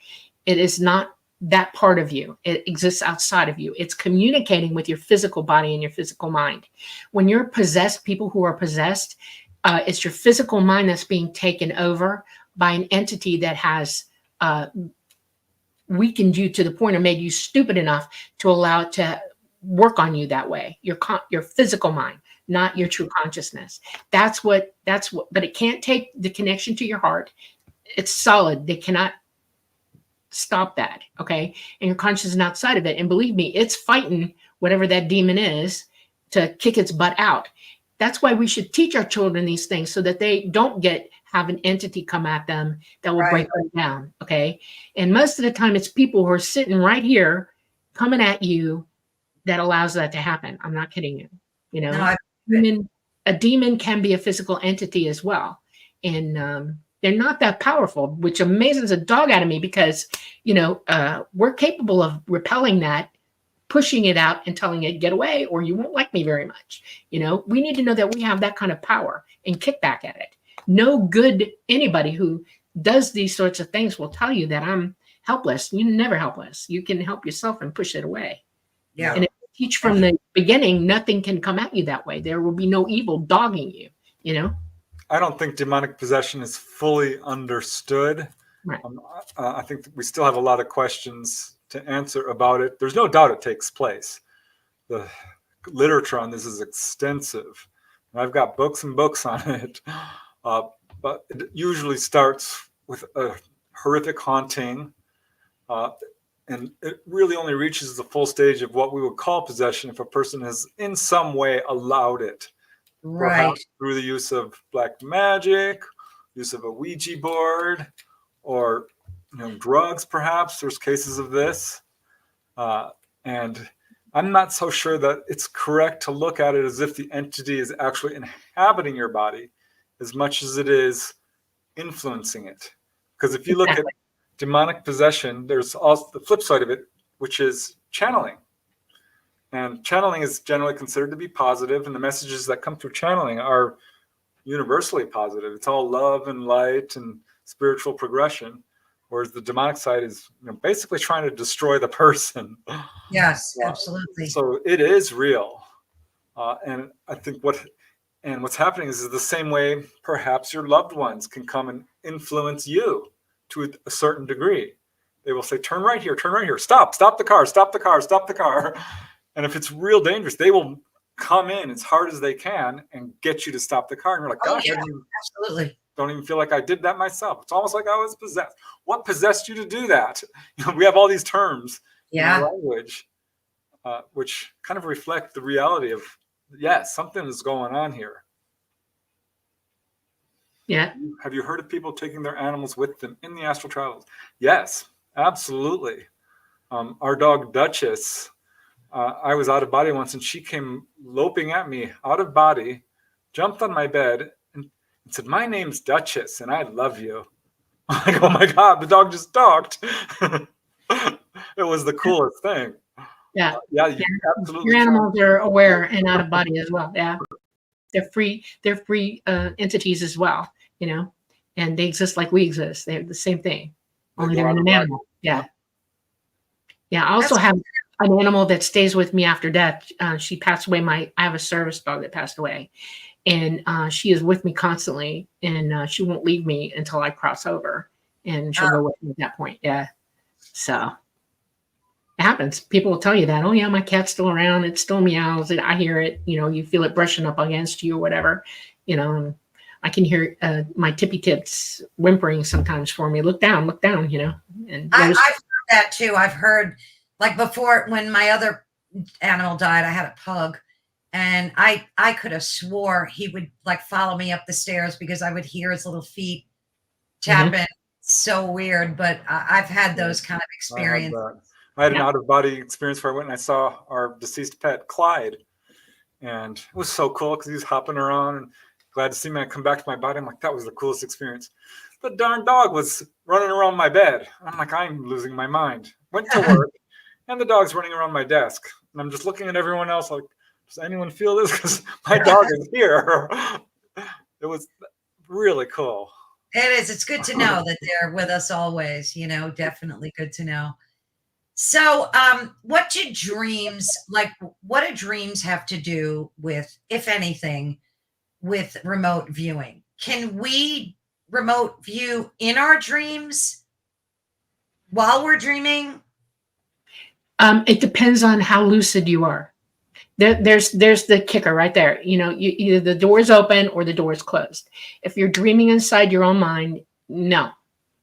It is not that part of you. It exists outside of you. It's communicating with your physical body and your physical mind. When you're possessed, people who are possessed, it's your physical mind that's being taken over by an entity that has weakened you to the point or made you stupid enough to allow it to work on you that way. Your physical mind, not your true consciousness. That's what, but it can't take the connection to your heart. It's solid. They cannot stop that. Okay. And your consciousness is outside of it. And believe me, it's fighting whatever that demon is to kick its butt out. That's why we should teach our children these things so that they don't have an entity come at them that will break them down. Okay. And most of the time it's people who are sitting right here coming at you that allows that to happen. I'm not kidding you. You know, a demon can be a physical entity as well. And they're not that powerful, which amazes a dog out of me because, we're capable of repelling that, pushing it out and telling it, get away, or you won't like me very much. We need to know that we have that kind of power and kick back at it. No good anybody who does these sorts of things will tell you that I'm helpless. You're never helpless. You can help yourself and push it away. Yeah. And if you teach from the beginning, nothing can come at you that way. There will be no evil dogging you, I don't think demonic possession is fully understood. Right. I think that we still have a lot of questions to answer about it. There's no doubt it takes place. The literature on this is extensive. And I've got books and books on it. But it usually starts with a horrific haunting. And it really only reaches the full stage of what we would call possession if a person has in some way allowed it. Right. Perhaps through the use of black magic, use of a Ouija board, or drugs, perhaps. There's cases of this. And I'm not so sure that it's correct to look at it as if the entity is actually inhabiting your body as much as it is influencing it. Because if you look at demonic possession, there's also the flip side of it, which is channeling. And channeling is generally considered to be positive, and the messages that come through channeling are universally positive. It's all love and light and spiritual progression, whereas the demonic side is basically trying to destroy the person. Yes, absolutely. So it is real. And I think what's happening is the same way perhaps your loved ones can come and influence you to a certain degree. They will say, turn right here, stop the car, stop the car. And if it's real dangerous, they will come in as hard as they can and get you to stop the car. And you're like, gosh, absolutely. Don't even feel like I did that myself. It's almost like I was possessed. What possessed you to do that? We have all these terms in our language, which kind of reflect the reality of, yes, something is going on here. Yeah. Have you heard of people taking their animals with them in the astral travels? Yes, absolutely. Our dog Duchess, I was out of body once and she came loping at me out of body, jumped on my bed and said, my name's Duchess and I love you. I'm like, oh my God, the dog just talked. It was the coolest thing. Yeah. Absolutely. Your animals are aware and out of body as well. Yeah. They're free entities as well, and they exist like we exist. They're the same thing. Only they're an animal. Yeah. Yeah. I also have an animal that stays with me after death. She passed away. I have a service dog that passed away, and she is with me constantly, and she won't leave me until I cross over, and she'll go with me at that point. Yeah. So it happens. People will tell you that, oh yeah, my cat's still around. It still meows. I hear it. You feel it brushing up against you or whatever. you know, I can hear my tippy tips whimpering sometimes for me. Look down, you know. And I've heard that too. I've heard, like, before, when my other animal died, I had a pug, and I could have swore he would, like, follow me up the stairs because I would hear his little feet tapping. So weird, but I've had those kind of experiences. I had an out-of-body experience where I went and I saw our deceased pet, Clyde. And it was so cool because he was hopping around and glad to see me. I come back to my body. I'm like, that was the coolest experience. The darn dog was running around my bed. I'm like, I'm losing my mind. Went to work and the dog's running around my desk. And I'm just looking at everyone else like, does anyone feel this? Because my dog is here. It was really cool. It is. It's good to know that they're with us always, you know, definitely good to know. So, what do dreams have to do with, if anything, with remote viewing? Can we remote view in our dreams while we're dreaming? It depends on how lucid you are. There's the kicker right there. You know, either the door is open or the door is closed. If you're dreaming inside your own mind, no,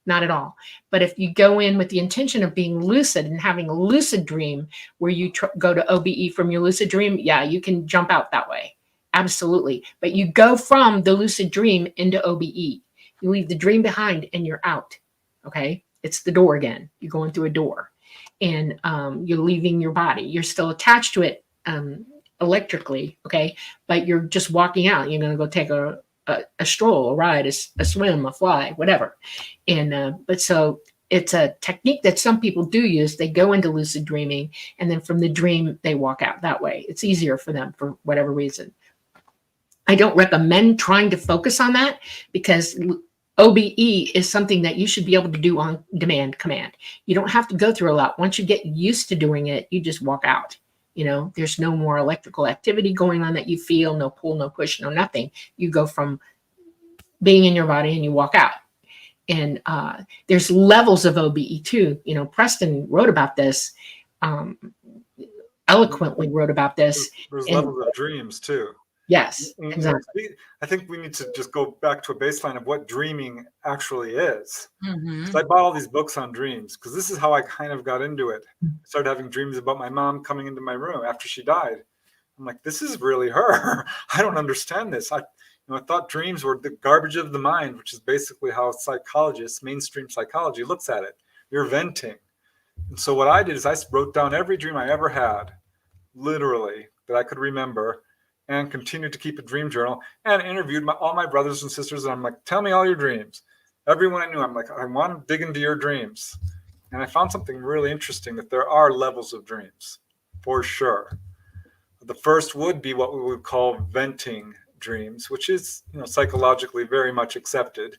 not at all. But if you go in with the intention of being lucid and having a lucid dream where you go to OBE from your lucid dream, yeah, you can jump out that way. Absolutely. But you go from the lucid dream into OBE. You leave the dream behind and you're out. Okay. It's the door again. You're going through a door and you're leaving your body. You're still attached to it electrically. Okay. But you're just walking out. You're going to go take a stroll, a ride, a swim, a fly, whatever. And but so it's a technique that some people do use. They go into lucid dreaming, and then from the dream they walk out that way. It's easier for them for whatever reason. I don't recommend trying to focus on that because OBE is something that you should be able to do on demand command. You don't have to go through a lot. Once you get used to doing it, you just walk out. You know, there's no more electrical activity going on that you feel, no pull, no push, no nothing. You go from being in your body and you walk out. And there's levels of OBE too. You know, Preston wrote about this, eloquently wrote about this. There's levels of dreams too. Yes, exactly. I think we need to just go back to a baseline of what dreaming actually is. Mm-hmm. So I bought all these books on dreams because this is how I kind of got into it. I started having dreams about my mom coming into my room after she died. I'm like, this is really her. I don't understand this. I thought dreams were the garbage of the mind, which is basically how psychologists, mainstream psychology, looks at it. You're venting. And so what I did is I wrote down every dream I ever had, literally, that I could remember, and continued to keep a dream journal and interviewed all my brothers and sisters. And I'm like, tell me all your dreams. Everyone I knew, I'm like, I want to dig into your dreams. And I found something really interesting, that there are levels of dreams, for sure. The first would be what we would call venting dreams, which is, psychologically very much accepted.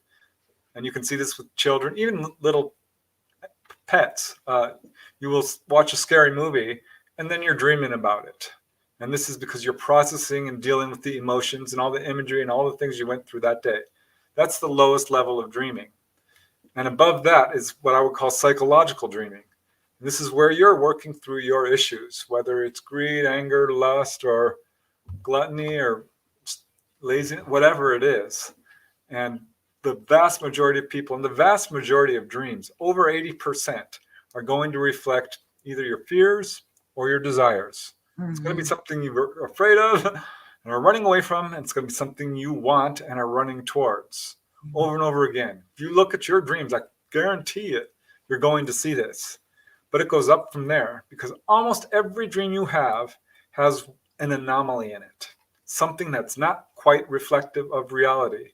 And you can see this with children, even little pets. You will watch a scary movie and then you're dreaming about it. And this is because you're processing and dealing with the emotions and all the imagery and all the things you went through that day. That's the lowest level of dreaming. And above that is what I would call psychological dreaming. And this is where you're working through your issues, whether it's greed, anger, lust, or gluttony, or laziness, whatever it is. And the vast majority of people, and the vast majority of dreams, over 80%, are going to reflect either your fears or your desires. Mm-hmm. It's going to be something you're afraid of and are running away from, and it's going to be something you want and are running towards over and over again. If you look at your dreams, I guarantee it, you're going to see this. But it goes up from there, because almost every dream you have has an anomaly in it, something that's not quite reflective of reality.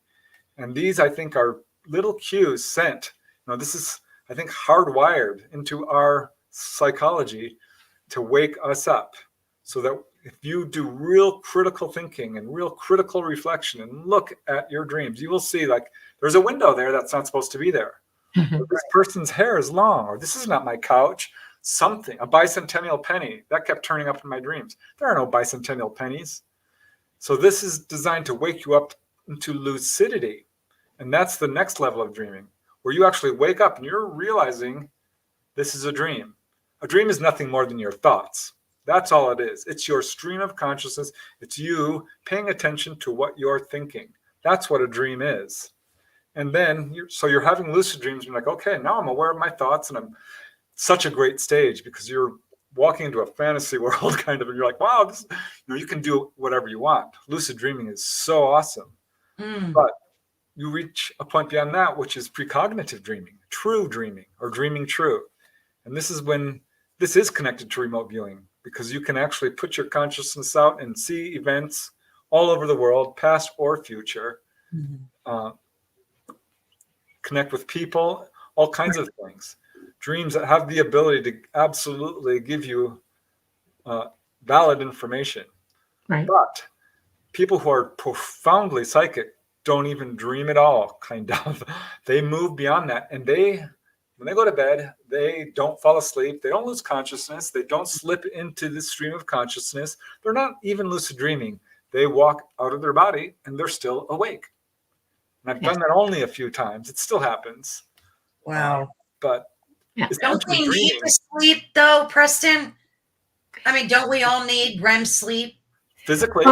And these, I think, are little cues sent. This is, I think, hardwired into our psychology to wake us up, so that if you do real critical thinking and real critical reflection and look at your dreams, you will see, like, there's a window there that's not supposed to be there. Or this person's hair is long, or this is not my couch. Something, a bicentennial penny, that kept turning up in my dreams. There are no bicentennial pennies. So this is designed to wake you up into lucidity. And that's the next level of dreaming, where you actually wake up and you're realizing this is a dream. A dream is nothing more than your thoughts. That's all it is. It's your stream of consciousness. It's you paying attention to what you're thinking. That's what a dream is. And then you're having lucid dreams. You're like, okay, now I'm aware of my thoughts, and I'm such a great stage because you're walking into a fantasy world kind of, and you're like, wow, this, you can do whatever you want. Lucid dreaming is so awesome. But you reach a point beyond that, which is precognitive dreaming, true dreaming, or dreaming true. And this is when this is connected to remote viewing, because you can actually put your consciousness out and see events all over the world, past or future, connect with people, all kinds of things. Dreams that have the ability to absolutely give you valid information. Right. But people who are profoundly psychic don't even dream at all, kind of. They move beyond that. And when they go to bed, they don't fall asleep. They don't lose consciousness. They don't slip into the stream of consciousness. They're not even lucid dreaming. They walk out of their body and they're still awake. And I've done that only a few times. It still happens. Wow. But don't we need to sleep though, Preston? I mean, don't we all need REM sleep? Physically?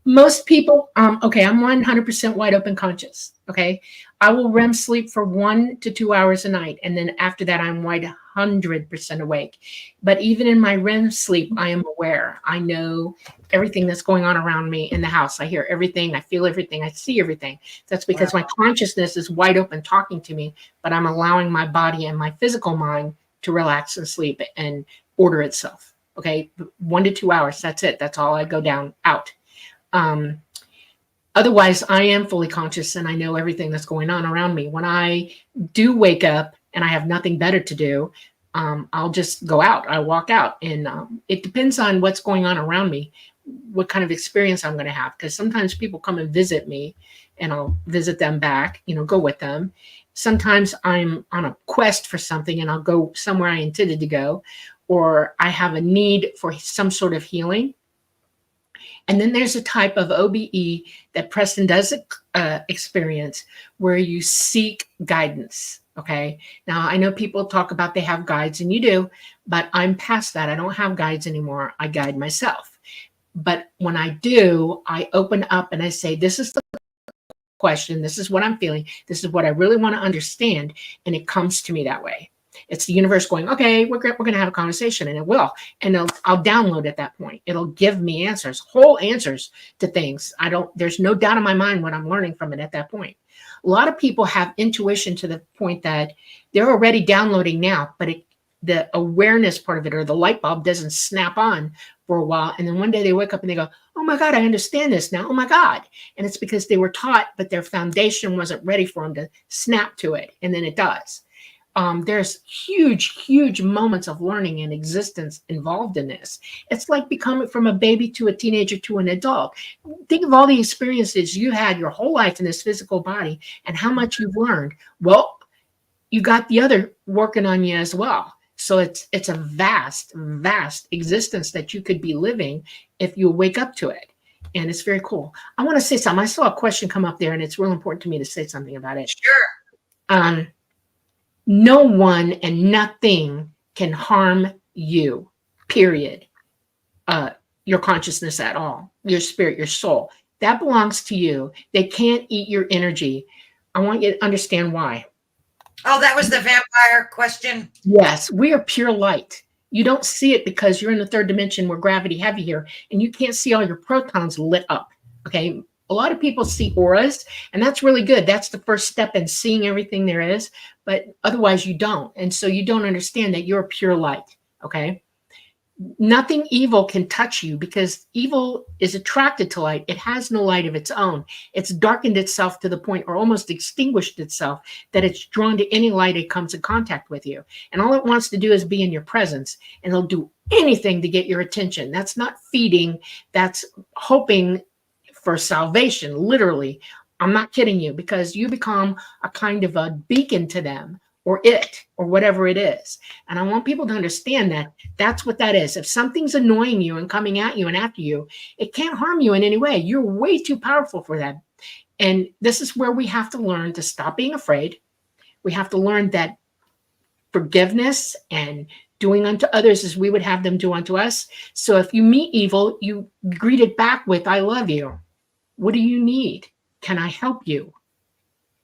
Most people, okay, I'm 100% wide open conscious. Okay. I will REM sleep for 1 to 2 hours a night. And then after that, I'm 100% awake. But even in my REM sleep, I am aware. I know everything that's going on around me in the house. I hear everything. I feel everything. I see everything. That's because my consciousness is wide open talking to me, but I'm allowing my body and my physical mind to relax and sleep and order itself. Okay. 1 to 2 hours. That's it. That's all I go down out. Otherwise, I am fully conscious and I know everything that's going on around me. When I do wake up and I have nothing better to do, I'll just go out. I walk out, and it depends on what's going on around me, what kind of experience I'm going to have. Because sometimes people come and visit me, and I'll visit them back. Go with them. Sometimes I'm on a quest for something, and I'll go somewhere I intended to go, or I have a need for some sort of healing. And then there's a type of OBE that Preston does experience where you seek guidance. Okay. Now, I know people talk about they have guides, and you do, but I'm past that. I don't have guides anymore. I guide myself. But when I do, I open up and I say, this is the question. This is what I'm feeling. This is what I really want to understand. And it comes to me that way. It's the universe going, okay, we're going to have a conversation, and it will. And I'll download at that point. It'll give me answers, whole answers to things. There's no doubt in my mind what I'm learning from it at that point. A lot of people have intuition to the point that they're already downloading now, but the awareness part of it, or the light bulb, doesn't snap on for a while. And then one day they wake up and they go, oh my God, I understand this now. Oh my God. And it's because they were taught, but their foundation wasn't ready for them to snap to it. And then it does. There's huge moments of learning and existence involved in this. It's like becoming from a baby to a teenager to an adult. Think of all the experiences you had your whole life in this physical body and how much you've learned. Well, you got the other working on you as well. So it's a vast existence that you could be living if you wake up to it. And it's very cool. I want to say something. I saw a question come up there, and it's real important to me to say something about it. Sure. No one and nothing can harm you, period. Your consciousness at all, your spirit, your soul. That belongs to you. They can't eat your energy. I want you to understand why. Oh, that was the vampire question? Yes, we are pure light. You don't see it because you're in the third dimension where gravity heavy here, and you can't see all your protons lit up, okay? A lot of people see auras, and that's really good. That's the first step in seeing everything there is, but otherwise you don't. And so you don't understand that you're pure light, okay? Nothing evil can touch you because evil is attracted to light. It has no light of its own. It's darkened itself to the point, or almost extinguished itself, that it's drawn to any light it comes in contact with you. And all it wants to do is be in your presence, and it'll do anything to get your attention. That's not feeding. That's hoping for salvation, literally. I'm not kidding you, because you become a kind of a beacon to them, or whatever it is. And I want people to understand that that's what that is. If something's annoying you and coming at you and after you, it can't harm you in any way. You're way too powerful for that. And this is where we have to learn to stop being afraid. We have to learn that forgiveness and doing unto others as we would have them do unto us. So if you meet evil, you greet it back with, I love you. What do you need? Can I help you?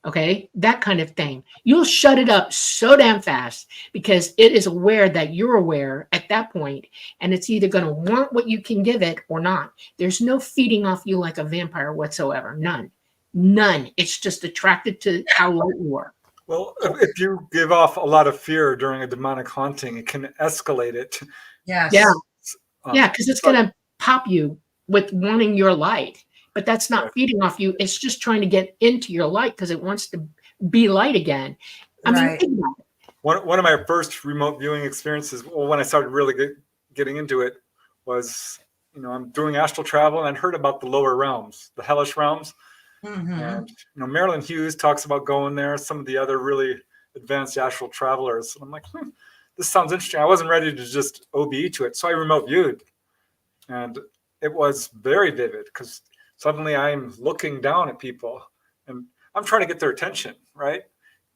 Okay, that kind of thing. You'll shut it up so damn fast because it is aware that you're aware at that point, and it's either going to want what you can give it or not. There's no feeding off you like a vampire whatsoever. None. None. It's just attracted to how light you are. Well, if you give off a lot of fear during a demonic haunting, it can escalate it. Yes. Yeah. Um, Yeah, because it's but- going to pop you with wanting your light. But that's not Right. feeding off you. It's just trying to get into your light because it wants to be light again. I mean, Right. think about it. One of my first remote viewing experiences, well, when I started really getting into it, was, I'm doing astral travel, and I'd heard about the lower realms, the hellish realms. Mhm. And Marilyn Hughes talks about going there. Some of the other really advanced astral travelers. And I'm like, this sounds interesting. I wasn't ready to just OBE to it, so I remote viewed, and it was very vivid because suddenly I'm looking down at people, and I'm trying to get their attention. Right?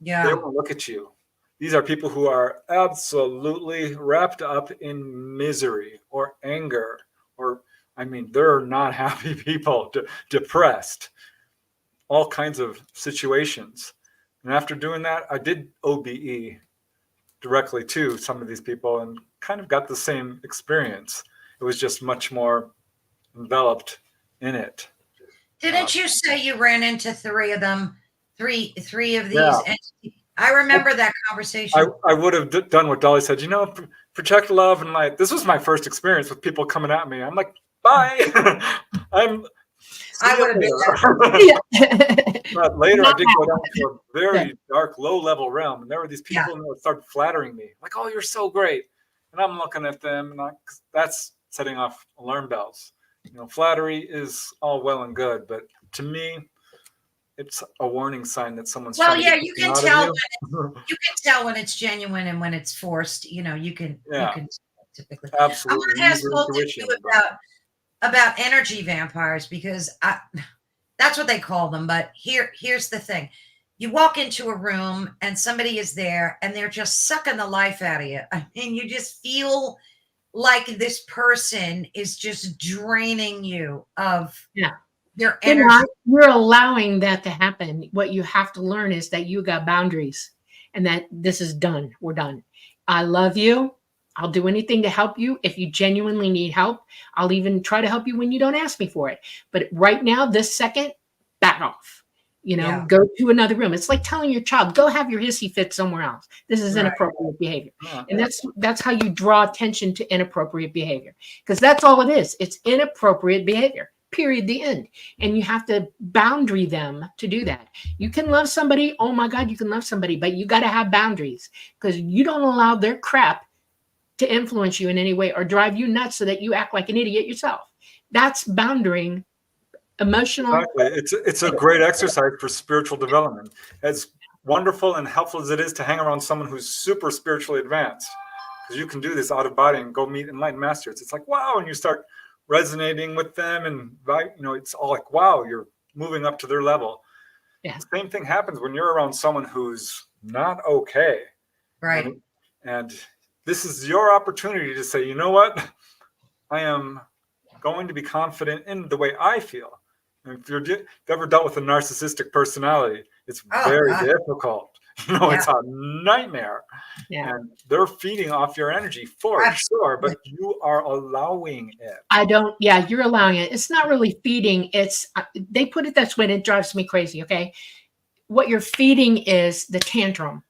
They Yeah. don't look at you. These are people who are absolutely wrapped up in misery or anger, or they're not happy people, depressed. All kinds of situations. And after doing that, I did OBE directly to some of these people and kind of got the same experience. It was just much more enveloped in it. Didn't you say you ran into three of them? Three of these Yeah. entities? I remember that conversation. I would have done what Dolly said, protect love and light. This was my first experience with people coming at me. I'm like, bye. I would have been there. But later, I Not did go down to a very dark, low-level realm, and there were these people that started flattering me, like, "Oh, you're so great," and I'm looking at them, and that's setting off alarm bells. Flattery is all well and good, but to me, it's a warning sign that someone's. Well, trying to yeah, get you something can out of tell you can tell when it's genuine and when it's forced. You can typically. Absolutely. I want to ask both of you about energy vampires because that's what they call them. But here's the thing. You walk into a room and somebody is there and they're just sucking the life out of you. I mean, you just feel like this person is just draining you of their energy. You're allowing that to happen. What you have to learn is that you got boundaries and that this is done. We're done. I love you. I'll do anything to help you. If you genuinely need help, I'll even try to help you when you don't ask me for it. But right now, this second, back off. Go to another room. It's like telling your child, go have your hissy fit somewhere else. This is inappropriate behavior. And that's how you draw attention to inappropriate behavior. Because that's all it is. It's inappropriate behavior. Period. The end. And you have to boundary them to do that. You can love somebody. Oh my God, you can love somebody, but you got to have boundaries because you don't allow their crap to influence you in any way or drive you nuts so that you act like an idiot yourself. That's boundarying emotional. Exactly. It's a great exercise for spiritual development. As wonderful and helpful as it is to hang around someone who's super spiritually advanced, because you can do this out of body and go meet enlightened masters. It's like, wow, and you start resonating with them, and it's all like, wow, you're moving up to their level. Yeah. The same thing happens when you're around someone who's not okay. Right. And this is your opportunity to say, you know what? I am going to be confident in the way I feel. And if you've ever dealt with a narcissistic personality, it's very difficult. It's a nightmare. Yeah. And they're feeding off your energy for sure, but you are allowing it. You're allowing it. It's not really feeding. They put it this way and it drives me crazy. Okay. What you're feeding is the tantrum.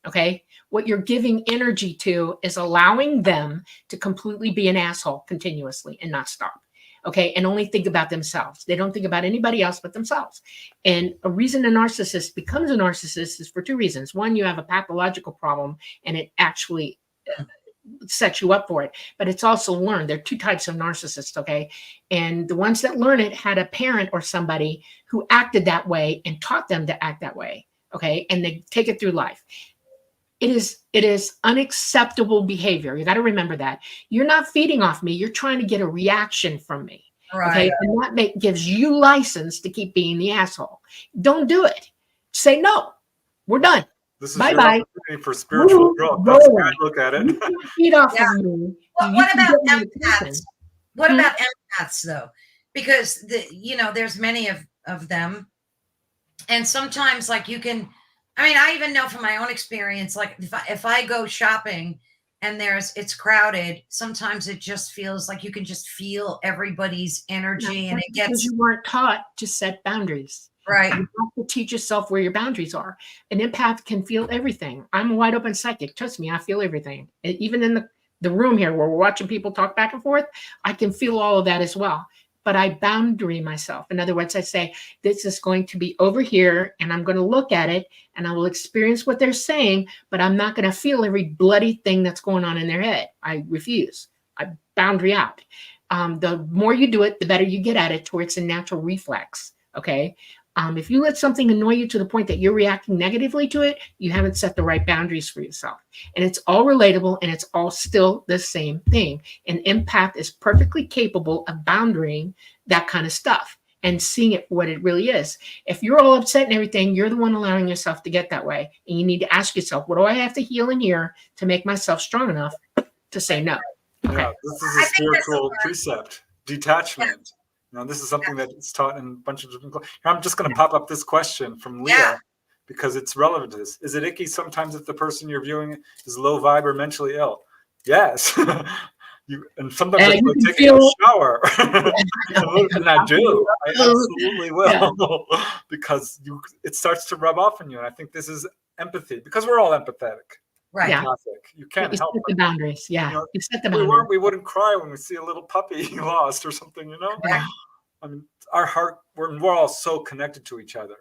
Okay. What you're giving energy to is allowing them to completely be an asshole continuously and not stop. Okay. And only think about themselves. They don't think about anybody else but themselves. And a reason a narcissist becomes a narcissist is for two reasons. One, you have a pathological problem and it actually sets you up for it, but it's also learned. There are two types of narcissists. Okay. And the ones that learn it had a parent or somebody who acted that way and taught them to act that way. Okay. And they take it through life. It is unacceptable behavior. You got to remember that. You're not feeding off me. You're trying to get a reaction from me. Right. Okay. And that gives you license to keep being the asshole. Don't do it. Say no. We're done. This is bye-bye. your opportunity for spiritual growth. That's how I look at it. You can't feed off of me. What about empaths? What about empaths though? Because there's many of them, And sometimes, like, you can, I mean, I even know from my own experience, like if I go shopping and it's crowded, sometimes it just feels like you can just feel everybody's energy, and it Because gets you weren't taught to set boundaries. right. You have to teach yourself where your boundaries are. An empath can feel everything. I'm a wide open psychic. Trust me, I feel everything. Even in the room here where we're watching people talk back and forth, I can feel all of that as well. But I boundary myself. In other words, I say, this is going to be over here, and I'm going to look at it, and I will experience what they're saying, but I'm not going to feel every bloody thing that's going on in their head. I refuse. I boundary out. The more you do it, the better you get at it, to where it's a natural reflex. Okay. If you let something annoy you to the point that you're reacting negatively to it, you haven't set the right boundaries for yourself. And it's all relatable, and it's all still the same thing. An empath is perfectly capable of boundarying that kind of stuff and seeing it for what it really is. If you're all upset and everything, you're the one allowing yourself to get that way. And you need to ask yourself, what do I have to heal in here to make myself strong enough to say no? Okay. Yeah, this is a spiritual precept, detachment. You know, this is something that is taught in a bunch of different. I'm just going to pop up this question from Leah because it's relevant to this. Is it icky sometimes if the person you're viewing is low vibe or mentally ill? Yes. And sometimes I feel like taking a shower. And I do. I absolutely will. Because it starts to rub off on you. And I think this is empathy, because we're all empathetic. Right. Yeah. You can't You help set the boundaries. Yeah. You know, you set the boundaries. We wouldn't cry when we see a little puppy lost or something, you know? Yeah. I mean, our heart, we're all so connected to each other.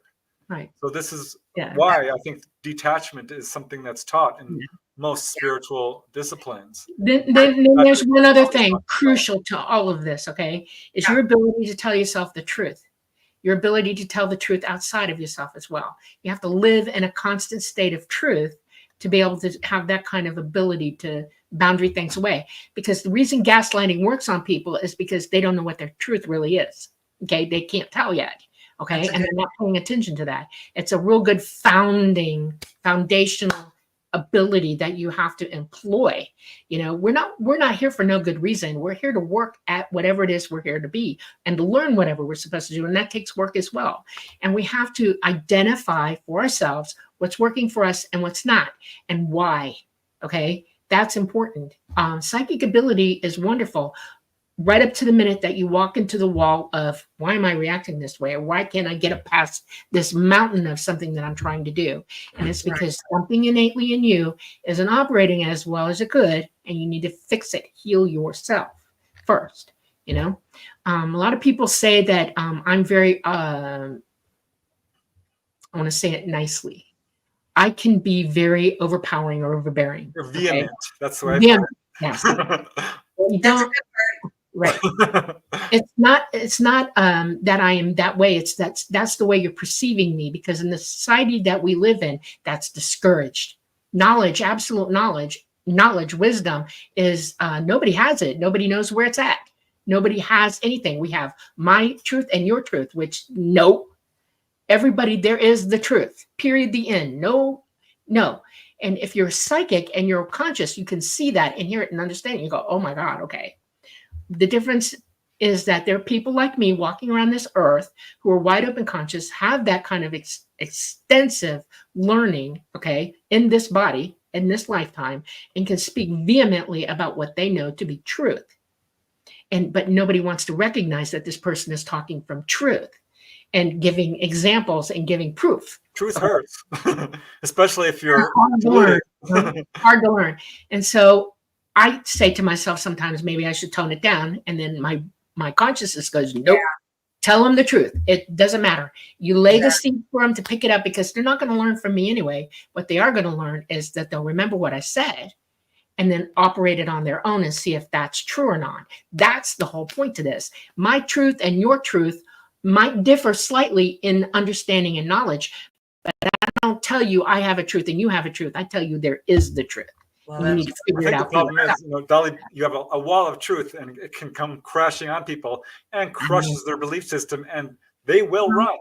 Right. So this is why I think detachment is something that's taught in most spiritual disciplines. Then there's one other thing crucial to all of this, okay, is your ability to tell yourself the truth. Your ability to tell the truth outside of yourself as well. You have to live in a constant state of truth to be able to have that kind of ability to boundary things away. Because the reason gaslighting works on people is because they don't know what their truth really is. Okay, they can't tell yet. Okay, and they're not paying attention to that. It's a real good foundational ability that you have to employ. You know, we're not here for no good reason. We're here to work at whatever it is we're here to be, and to learn whatever we're supposed to do, and that takes work as well. And we have to identify for ourselves what's working for us and what's not, and why. Okay, that's important. Psychic ability is wonderful, right up to the minute that you walk into the wall of, why am I reacting this way? Or why can't I get past this mountain of something that I'm trying to do? And it's because something innately in you isn't operating as well as it could, and you need to fix it, heal yourself first. You know, a lot of people say that I'm very, I want to say it nicely, I can be very overpowering or overbearing. You're vehement. Okay? That's the way vehement. Yes. You don't. Right. It's not that I am that way. It's that's the way you're perceiving me, because in the society that we live in, that's discouraged. Knowledge, absolute knowledge, wisdom is nobody has it. Nobody knows where it's at. Nobody has anything. We have my truth and your truth, which everybody, there is the truth. Period. The end. No. And if you're psychic and you're conscious, you can see that and hear it and understand it. You go, oh my God, okay. The difference is that there are people like me walking around this earth who are wide open conscious, have that kind of extensive learning, okay, in this body, in this lifetime, and can speak vehemently about what they know to be truth. But nobody wants to recognize that this person is talking from truth and giving examples and giving proof. Truth hurts, especially if you're hard to learn. And so I say to myself sometimes, maybe I should tone it down. And then my consciousness goes, nope, tell them the truth. It doesn't matter. You lay the seed for them to pick it up, because they're not going to learn from me anyway. What they are going to learn is that they'll remember what I said and then operate it on their own and see if that's true or not. That's the whole point to this. My truth and your truth might differ slightly in understanding and knowledge, but I don't tell you I have a truth and you have a truth. I tell you there is the truth. Well, you need to figure it out. The problem is, Dolly, you have a wall of truth, and it can come crashing on people and crushes their belief system, and they will run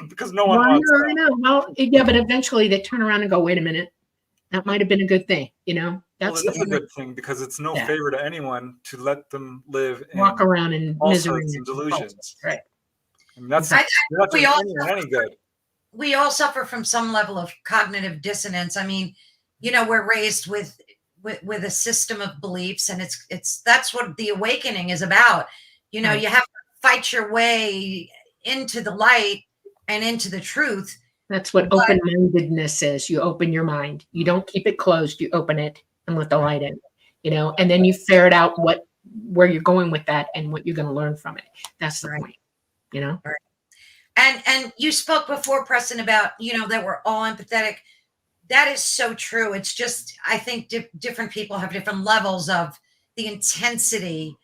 because no one wants that. I know. Well, yeah, but eventually they turn around and go, wait a minute, that might have been a good thing. That's it is a good thing, because it's no favor to anyone to let them walk around in misery and delusions. Right. And that's not doing any good. we all suffer from some level of cognitive dissonance. I mean, we're raised with a system of beliefs, and that's what the awakening is about. Right. You have to fight your way into the light and into the truth. That's what open-mindedness is. You open your mind. You don't keep it closed. You open it and let the light in, and then you ferret out where you're going with that and what you're going to learn from it. That's the point, Right. And you spoke before, Preston, about, that we're all empathetic. That is so true. It's just, I think different people have different levels of the intensity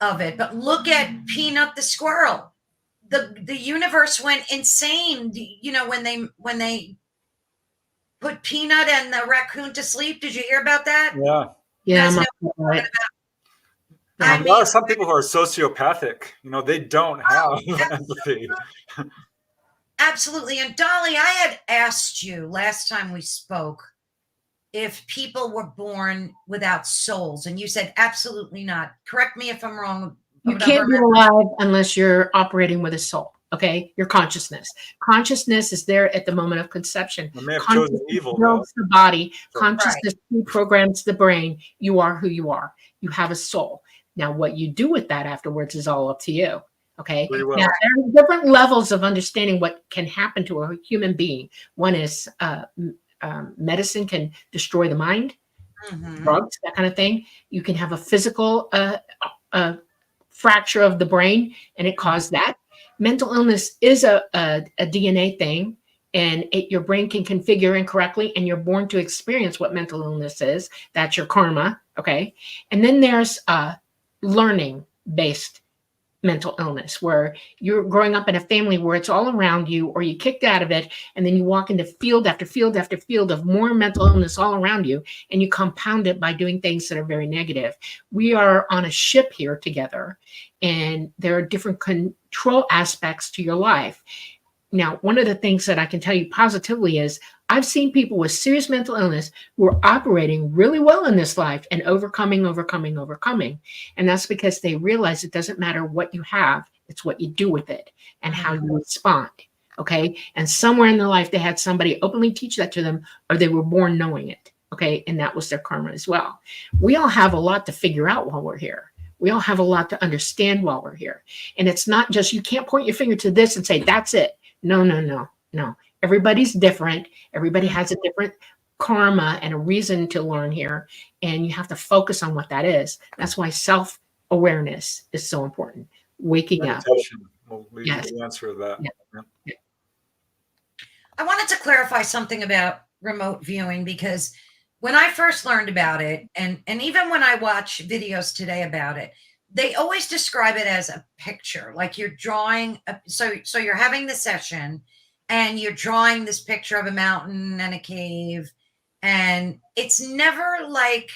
of it. But look at Peanut the squirrel. The universe went insane, when they put Peanut and the raccoon to sleep. Did you hear about that? Yeah. Yeah. There are some people who are sociopathic. They don't have empathy. Absolutely. And Dolly, I had asked you last time we spoke if people were born without souls, and you said absolutely not. Correct me if I'm wrong. You can't be alive unless you're operating with a soul. Okay, your consciousness. Consciousness is there at the moment of conception. I may have chosen evil. Builds the body. So, consciousness programs the brain. You are who you are. You have a soul. Now, what you do with that afterwards is all up to you. Okay. Now, there are different levels of understanding what can happen to a human being. One is medicine can destroy the mind, drugs, that kind of thing. You can have a physical fracture of the brain, and it caused that. Mental illness is a DNA thing, and your brain can configure incorrectly, and you're born to experience what mental illness is. That's your karma. Okay. And then there's learning-based mental illness, where you're growing up in a family where it's all around you, or you kicked out of it, and then you walk into field after field after field of more mental illness all around you, and you compound it by doing things that are very negative. We are on a ship here together, and there are different control aspects to your life. Now, one of the things that I can tell you positively is I've seen people with serious mental illness who are operating really well in this life and overcoming. And that's because they realize it doesn't matter what you have, it's what you do with it and how you respond. Okay. And somewhere in their life, they had somebody openly teach that to them, or they were born knowing it. Okay. And that was their karma as well. We all have a lot to figure out while we're here. We all have a lot to understand while we're here. And it's not just, you can't point your finger to this and say, that's it. No. Everybody's different. Everybody has a different karma and a reason to learn here. And you have to focus on what that is. That's why self-awareness is so important. Waking up. Will lead to the answer to that. Yeah. I wanted to clarify something about remote viewing, because when I first learned about it, and even when I watch videos today about it, they always describe it as a picture, like you're drawing. So you're having the session, and you're drawing this picture of a mountain and a cave, and it's never like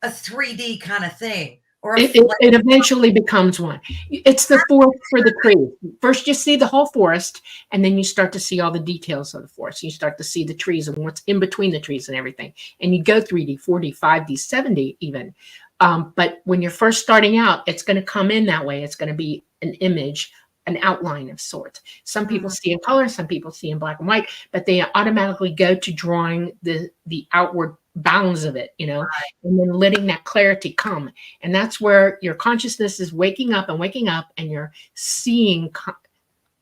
a 3D kind of thing. Or it eventually becomes one. It's the forest for the tree. First, you see the whole forest, and then you start to see all the details of the forest. You start to see the trees and what's in between the trees and everything. And you go 3D, 4D, 5D, 7D even. But when you're first starting out, it's going to come in that way. It's going to be an image, an outline of sorts. Some people see in color, some people see in black and white, but they automatically go to drawing the outward bounds of it, and then letting that clarity come. And that's where your consciousness is waking up, and you're seeing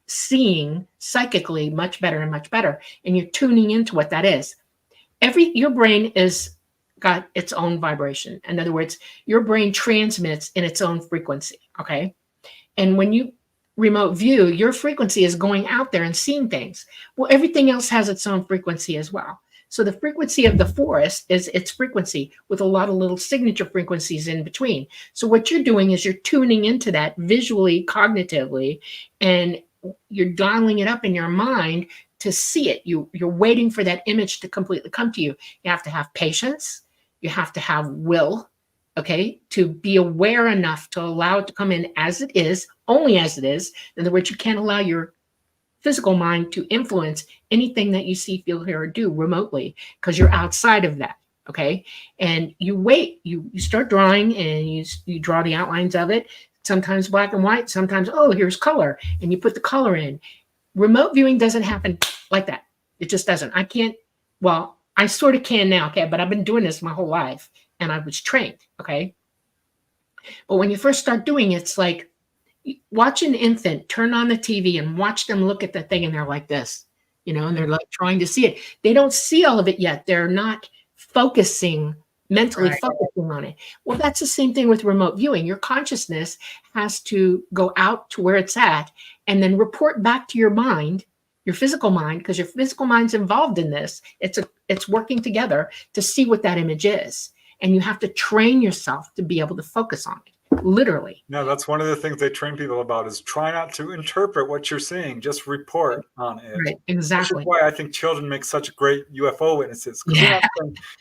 psychically much better and much better. And you're tuning into what that is. Your brain is got its own vibration. In other words, your brain transmits in its own frequency. Okay. And when you remote view, your frequency is going out there and seeing things. Well, everything else has its own frequency as well. So the frequency of the forest is its frequency with a lot of little signature frequencies in between. So what you're doing is you're tuning into that visually, cognitively, and you're dialing it up in your mind to see it. You're waiting for that image to completely come to you. You have to have patience. You have to have will, okay, to be aware enough to allow it to come in as it is, only as it is. In other words, you can't allow your physical mind to influence anything that you see, feel, hear, or do remotely, because you're outside of that. Okay. And you wait, you start drawing, and you draw the outlines of it, sometimes black and white, sometimes, oh, here's color, and you put the color in. Remote viewing doesn't happen like that. It just doesn't. I can't, well, I sort of can now, okay, but I've been doing this my whole life and I was trained, okay? But when you first start doing it, it's like watch an infant turn on the TV and watch them look at the thing and they're like this, and they're like trying to see it. They don't see all of it yet. They're not mentally Right. focusing on it. Well, that's the same thing with remote viewing. Your consciousness has to go out to where it's at and then report back to your mind, your physical mind, because your physical mind's involved in this. It's working together to see what that image is. And you have to train yourself to be able to focus on it, literally. No, that's one of the things they train people about is try not to interpret what you're seeing, just report on it. Right, exactly. Which is why I think children make such great UFO witnesses. Because Yeah.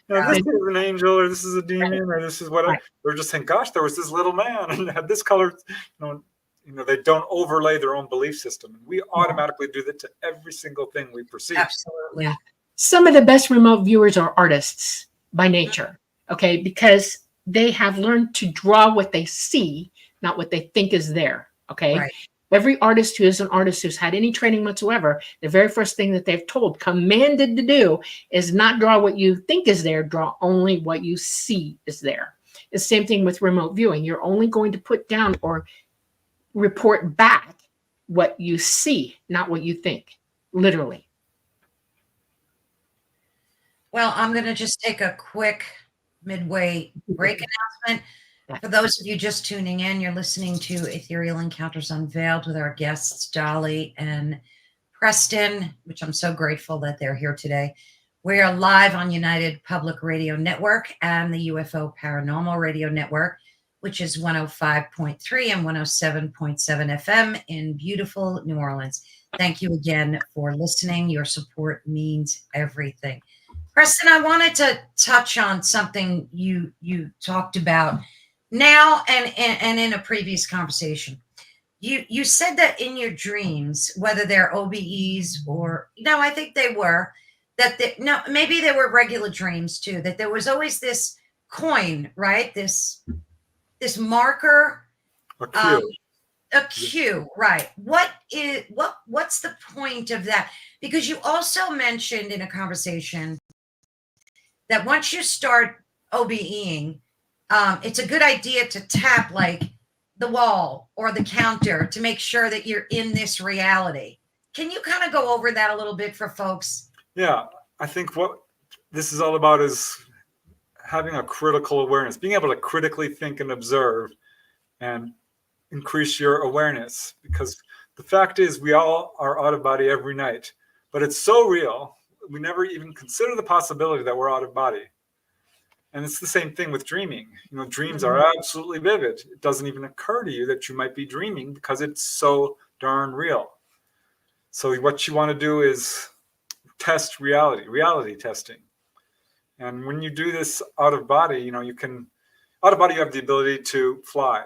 they're not saying, this is an angel or this is a demon or this is whatever. Right. They're just saying, gosh, there was this little man and had this color. They don't overlay their own belief system. We automatically do that to every single thing we perceive. Absolutely. Some of the best remote viewers are artists by nature, okay, because they have learned to draw what they see, not what they think is there, okay? Right. Every artist who is an artist who's had any training whatsoever, the very first thing that they've commanded to do is not draw what you think is there, draw only what you see is there. The same thing with remote viewing. You're only going to put down or report back what you see, not what you think, literally. Well, I'm going to just take a quick midway break announcement. For those of you just tuning in, you're listening to Ethereal Encounters Unveiled with our guests, Dolly and Preston, which I'm so grateful that they're here today. We are live on United Public Radio Network and the UFO Paranormal Radio Network, which is 105.3 and 107.7 FM in beautiful New Orleans. Thank you again for listening. Your support means everything. Preston, I wanted to touch on something you talked about now and in a previous conversation. You said that in your dreams, whether they're OBEs or no, I think they were maybe they were regular dreams too. That there was always this coin, right? This marker, a cue, right? What's the point of that? Because you also mentioned in a conversation that once you start OBEing, it's a good idea to tap like the wall or the counter to make sure that you're in this reality. Can you kind of go over that a little bit for folks? Yeah, I think what this is all about is having a critical awareness, being able to critically think and observe and increase your awareness. Because the fact is we all are out of body every night, but it's so real. We never even consider the possibility that we're out of body. And it's the same thing with dreaming. Dreams are absolutely vivid. It doesn't even occur to you that you might be dreaming because it's so darn real. So what you want to do is test reality testing. And when you do this out of body, you have the ability to fly.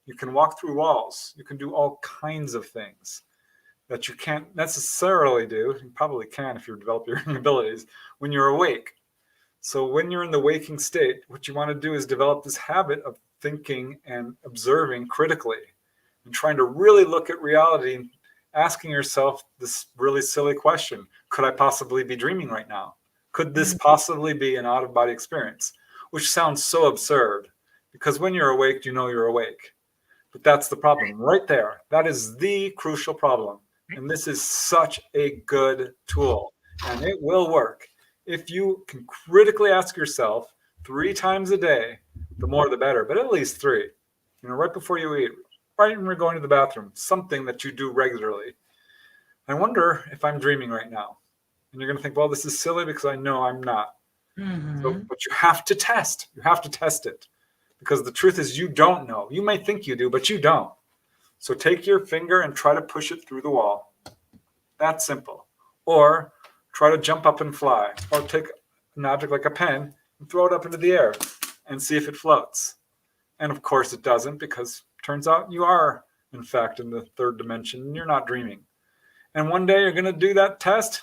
You can walk through walls. You can do all kinds of things that you can't necessarily do. You probably can if you develop your abilities when you're awake. So when you're in the waking state, what you want to do is develop this habit of thinking and observing critically and trying to really look at reality and asking yourself this really silly question. Could I possibly be dreaming right now? Could this possibly be an out-of-body experience? Which sounds so absurd because when you're awake, you're awake. But that's the problem right there. That is the crucial problem. And this is such a good tool and it will work. If you can critically ask yourself 3 times a day, the more the better, but at least 3, right before you eat, right when you're going to the bathroom, something that you do regularly. I wonder if I'm dreaming right now. And you're going to think, well, this is silly because I know I'm not. But you have to test. You have to test it because the truth is you don't know. You may think you do, but you don't. So take your finger and try to push it through the wall. That's simple. Or try to jump up and fly, or take an object like a pen and throw it up into the air and see if it floats. And of course it doesn't because it turns out you are, in fact, in the 3rd dimension and you're not dreaming. And one day you're going to do that test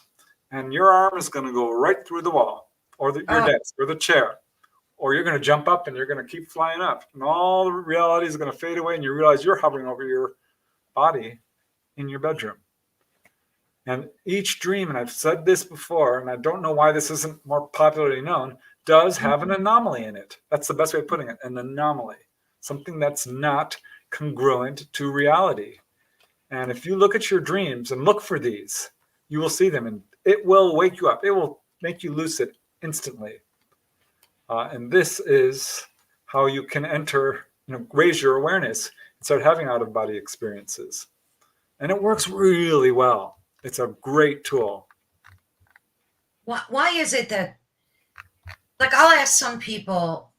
and your arm is going to go right through the wall or your desk or the chair, or you're going to jump up and you're going to keep flying up and all the reality is going to fade away and you realize you're hovering over your body in your bedroom. And each dream, and I've said this before, and I don't know why this isn't more popularly known, does have an anomaly in it. That's the best way of putting it, an anomaly. Something that's not congruent to reality. And if you look at your dreams and look for these, you will see them, and it will wake you up. It will make you lucid instantly. And this is how you can enter, raise your awareness and start having out-of-body experiences. And it works really well. It's a great tool. Why is it that, like, I'll ask some people,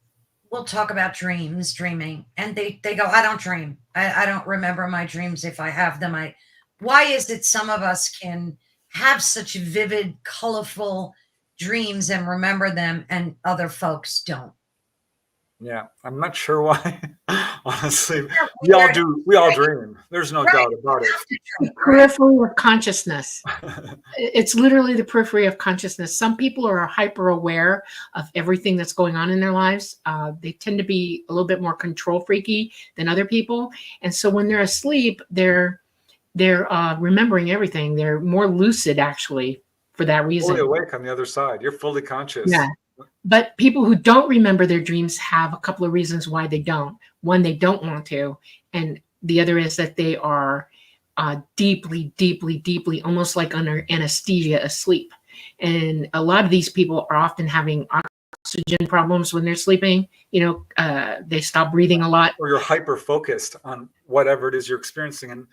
we'll talk about dreaming, and they go, I don't dream. I don't remember my dreams. If I have them, why is it some of us can have such vivid, colorful dreams and remember them, and other folks don't? Yeah, I'm not sure why. Honestly, we all do. We all dream. There's no doubt about it. The periphery of consciousness. It's literally the periphery of consciousness. Some people are hyper aware of everything that's going on in their lives. They tend to be a little bit more control freaky than other people, and so when they're asleep, they're remembering everything. They're more lucid, actually, for that reason. Fully awake on the other side. You're fully conscious. Yeah. But people who don't remember their dreams have a couple of reasons why they don't. One, they don't want to. And the other is that they are deeply, deeply, deeply, almost like under anesthesia, asleep. And a lot of these people are often having oxygen problems when they're sleeping. They stop breathing a lot. Or you're hyper focused on whatever it is you're experiencing. And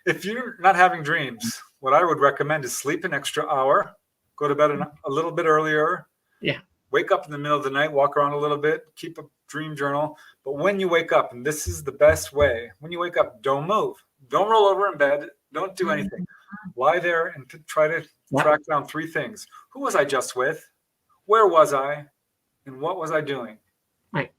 if you're not having dreams, what I would recommend is sleep an extra hour, go to bed a little bit earlier. Yeah. Wake up in the middle of the night, walk around a little bit, keep a dream journal. But when you wake up, and this is the best way, when you wake up, don't move. Don't roll over in bed. Don't do anything. Lie there and try to track down three things. Who was I just with? Where was I? And what was I doing? Right.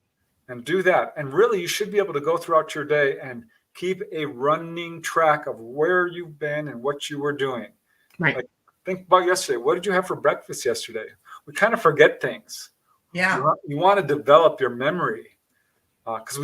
And do that. And really, you should be able to go throughout your day and keep a running track of where you've been and what you were doing. Right. Like, think about yesterday. What did you have for breakfast yesterday? We kind of forget things. Yeah. You want to develop your memory because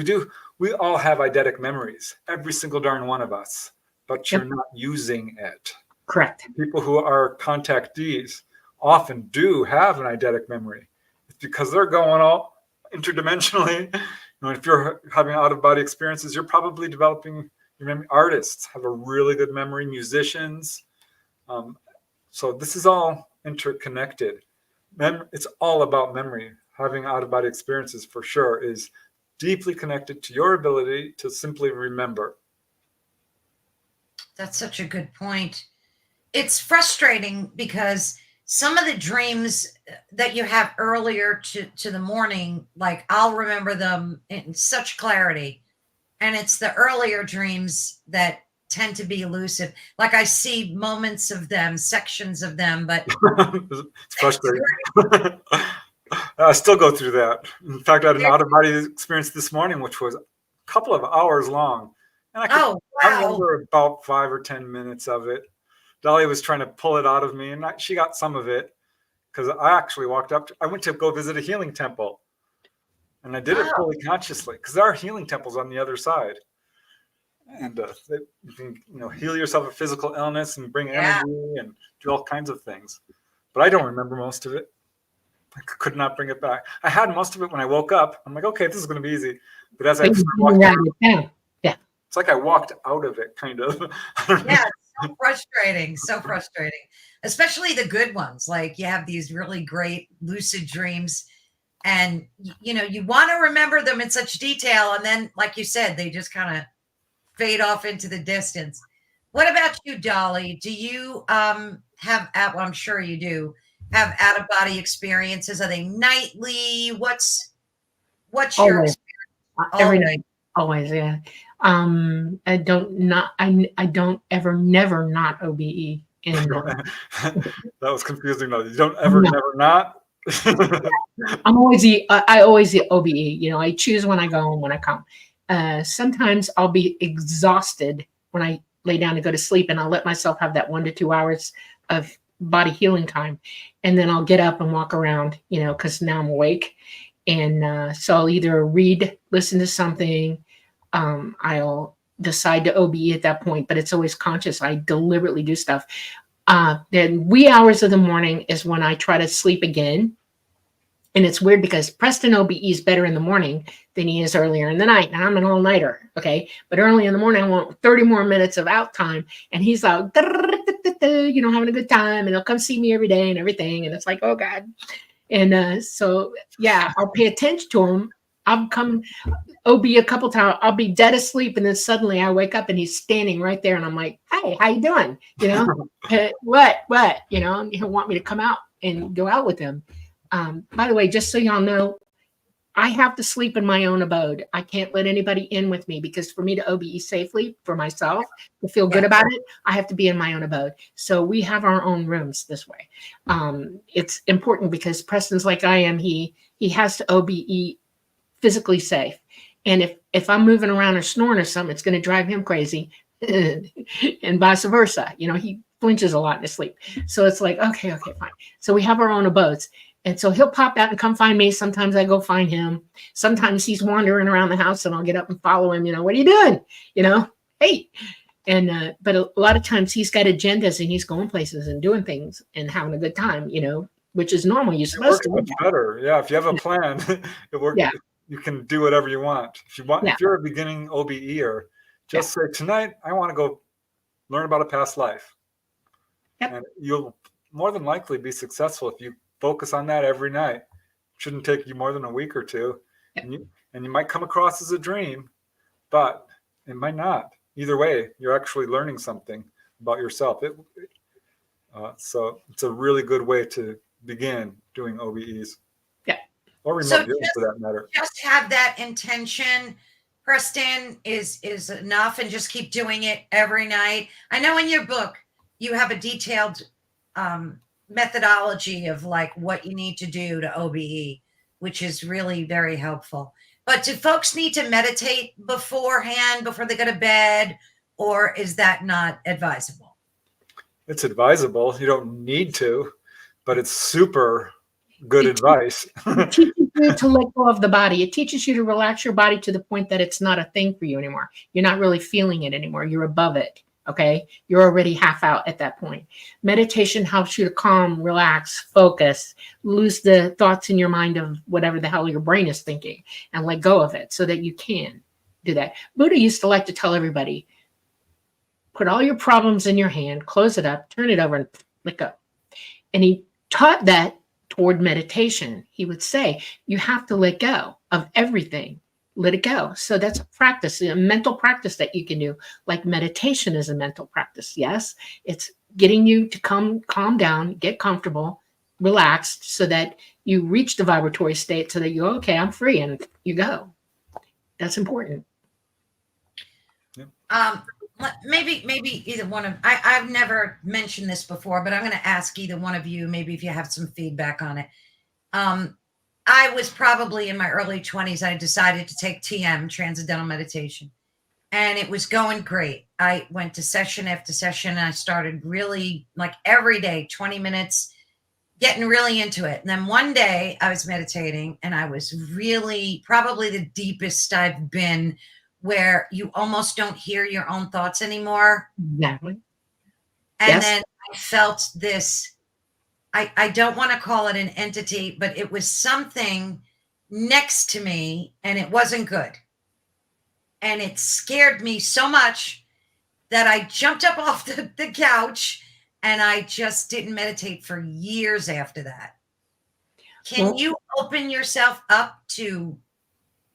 we all have eidetic memories, every single darn one of us, but you're not using it. Correct. People who are contactees often do have an eidetic memory. It's because they're going all interdimensionally. If you're having out-of-body experiences, you're probably developing your memory. Artists have a really good memory, musicians. So this is all interconnected. It's all about memory. Having out-of-body experiences, for sure, is deeply connected to your ability to simply remember. That's such a good point. It's frustrating because some of the dreams that you have earlier to the morning, like, I'll remember them in such clarity. And it's the earlier dreams that tend to be elusive. Like, I see moments of them, sections of them, but it's frustrating. I still go through that. In fact, I had an out-of-body experience this morning, which was a couple of hours long. And I remember about 5 or 10 minutes of it. Dolly was trying to pull it out of me, and she got some of it because I actually I went to go visit a healing temple. And I did it fully consciously because there are healing temples on the other side. And you can heal yourself of physical illness and bring energy and do all kinds of things. But I don't remember most of it. I could not bring it back. I had most of it when I woke up. I'm like, okay, this is going to be easy. But as I walked out, it's like I walked out of it, kind of. Yeah, it's so frustrating. So frustrating. Especially the good ones. Like, you have these really great lucid dreams. And, you want to remember them in such detail. And then, like you said, they just kind of fade off into the distance. What about you, Dolly? Do you have, well, I'm sure you do, have out-of-body experiences? Are they nightly? What's your experience? Every night. Always, yeah. I don't ever, never not OBE. And, that was confusing though. You don't ever, never not? I always the OBE. I choose when I go and when I come. Sometimes I'll be exhausted when I lay down to go to sleep, and I'll let myself have that 1 to 2 hours of body healing time, and then I'll get up and walk around, because now I'm awake, and so I'll either read, listen to something. I'll decide to OBE at that point, but it's always conscious. I deliberately do stuff. Then wee hours of the morning is when I try to sleep again. And it's weird because Preston OBE is better in the morning than he is earlier in the night. Now I'm an all-nighter, okay? But early in the morning, I want 30 more minutes of out time. And he's like, you know, having a good time. And he'll come see me every day and everything. And it's like, oh, God. And so, yeah, I'll pay attention to him. I'll come OB a couple times. I'll be dead asleep. And then suddenly I wake up and he's standing right there. And I'm like, hey, how you doing? You know, what? You know, he'll want me to come out and go out with him. By the way, just so y'all know, I have to sleep in my own abode. I can't let anybody in with me because for me to OBE safely for myself, to feel good about it, I have to be in my own abode. So we have our own rooms this way. It's important because Preston's like I am. He has to OBE physically safe. And if I'm moving around or snoring or something, it's going to drive him crazy and vice versa. You know, he flinches a lot in his sleep. So it's like, okay, fine. So we have our own abodes. And so he'll pop out and come find me. Sometimes I go find him. Sometimes he's wandering around the house and I'll get up and follow him. You know, what are you doing? You know, hey. And but a lot of times he's got agendas and he's going places and doing things and having a good time, you know, which is normal. You're supposed to. It works much better. Yeah. If you have a plan, it works. Yeah. You can do whatever you want. If you want, if you're a beginning OBEer, just say, tonight, I want to go learn about a past life. Yep. And you'll more than likely be successful if you focus on that every night. It shouldn't take you more than a week or two. Yep. And you might come across as a dream, but it might not. Either way, you're actually learning something about yourself. So it's a really good way to begin doing OBEs. Yeah. Or remote viewing for that matter. Just have that intention, Preston, is enough, and just keep doing it every night. I know in your book you have a detailed methodology of like what you need to do to OBE, which is really very helpful. But do folks need to meditate beforehand, before they go to bed, or is that not advisable? It's advisable. You don't need to, but it's super good advice. It teaches you to let go of the body. It teaches you to relax your body to the point that it's not a thing for you anymore. You're not really feeling it anymore. You're above it. Okay. You're already half out at that point. Meditation helps you to calm, relax, focus, lose the thoughts in your mind of whatever the hell your brain is thinking and let go of it so that you can do that. Buddha used to like to tell everybody, put all your problems in your hand, close it up, turn it over and let go. And he taught that toward meditation. He would say, you have to let go of everything. Let it go. So that's a practice, a mental practice that you can do. Like meditation is a mental practice. Yes. It's getting you to calm down, get comfortable, relaxed so that you reach the vibratory state so that you go, okay, I'm free, and you go. That's important. Maybe either one of, I've never mentioned this before, but I'm going to ask either one of you, maybe if you have some feedback on it. I was probably in my early 20s. I decided to take TM, Transcendental Meditation, and it was going great. I went to session after session, and I started really, like every day, 20 minutes, getting really into it. And then one day I was meditating, and I was really probably the deepest I've been, where you almost don't hear your own thoughts anymore. Exactly. And then I felt this, I don't want to call it an entity, but it was something next to me, and it wasn't good. And it scared me so much that I jumped up off the couch, and I just didn't meditate for years after that. Can you open yourself up to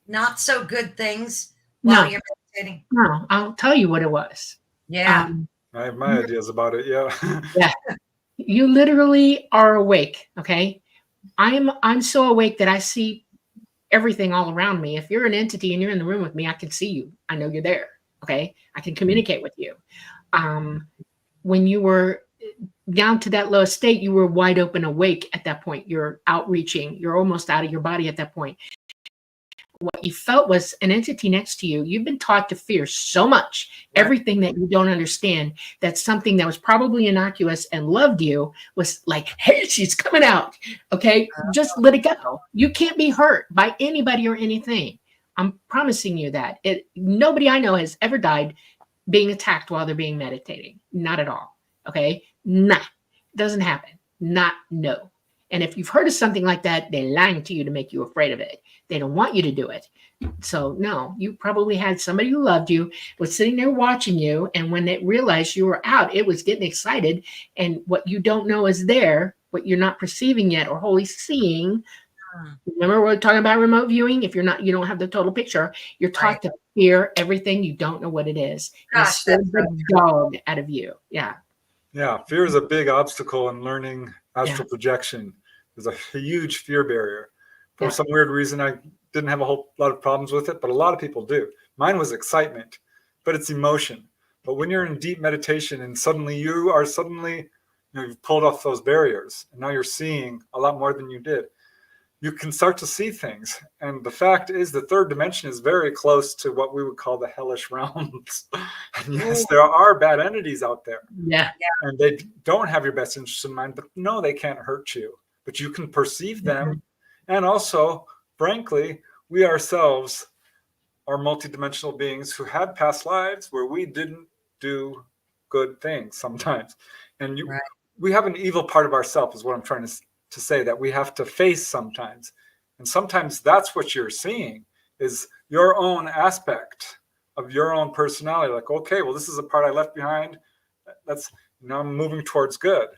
not so good things while you're meditating? No, I'll tell you what it was. Yeah. I have my ideas about it. Yeah. Yeah. You literally are awake. Okay. I'm so awake that I see everything all around me. If you're an entity and you're in the room with me, I can see you. I know you're there. Okay. I can communicate with you. When you were down to that low state, you were wide open awake at that point. You're outreaching. You're almost out of your body at that point. What you felt was an entity next to you. You've been taught to fear so much, everything that you don't understand, that something that was probably innocuous and loved you was like, hey, she's coming out. Okay, just let it go. You can't be hurt by anybody or anything. I'm promising you that. Nobody I know has ever died being attacked while they're being meditating. Not at all. Okay. Nah, doesn't happen. Not no. And if you've heard of something like that, they're lying to you to make you afraid of it. They don't want you to do it. So no, you probably had somebody who loved you, was sitting there watching you, and when they realized you were out, it was getting excited. And what you don't know is there, what you're not perceiving yet or wholly seeing. Remember, we're talking about remote viewing. If you're not, you don't have the total picture. You're taught to fear everything. You don't know what it is. Gosh, it's the dog out of you. Yeah. Yeah, fear is a big obstacle in learning astral projection. There's a huge fear barrier. For some weird reason, I didn't have a whole lot of problems with it, but a lot of people do. Mine was excitement, but it's emotion. But when you're in deep meditation and suddenly you've pulled off those barriers and now you're seeing a lot more than you did, you can start to see things. And the fact is the third dimension is very close to what we would call the hellish realms. And yes, there are bad entities out there. Yeah. And they don't have your best interest in mind, but no, they can't hurt you. But you can perceive them. And also, frankly, we ourselves are multidimensional beings who had past lives where we didn't do good things sometimes. And we have an evil part of ourselves, is what I'm trying to say, that we have to face sometimes. And sometimes that's what you're seeing, is your own aspect of your own personality. Like, okay, well, this is a part I left behind. That's, now I'm moving towards good.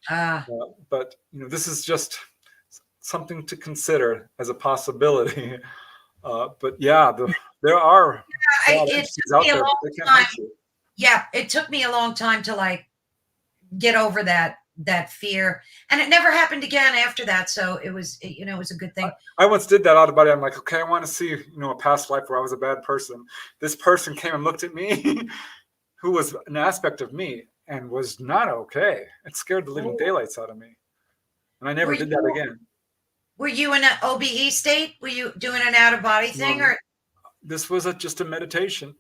But this is just something to consider as a possibility. But there are it took me a long time. Yeah, it took me a long time to like get over that fear, and it never happened again after that. So it was a good thing. I once did that out of body. I'm like, okay, I want to see a past life where I was a bad person. This person came and looked at me, who was an aspect of me and was not okay. It scared the living daylights out of me, and I never did that again. Were you in an OBE state? Were you doing an out of body thing, or this was just a meditation?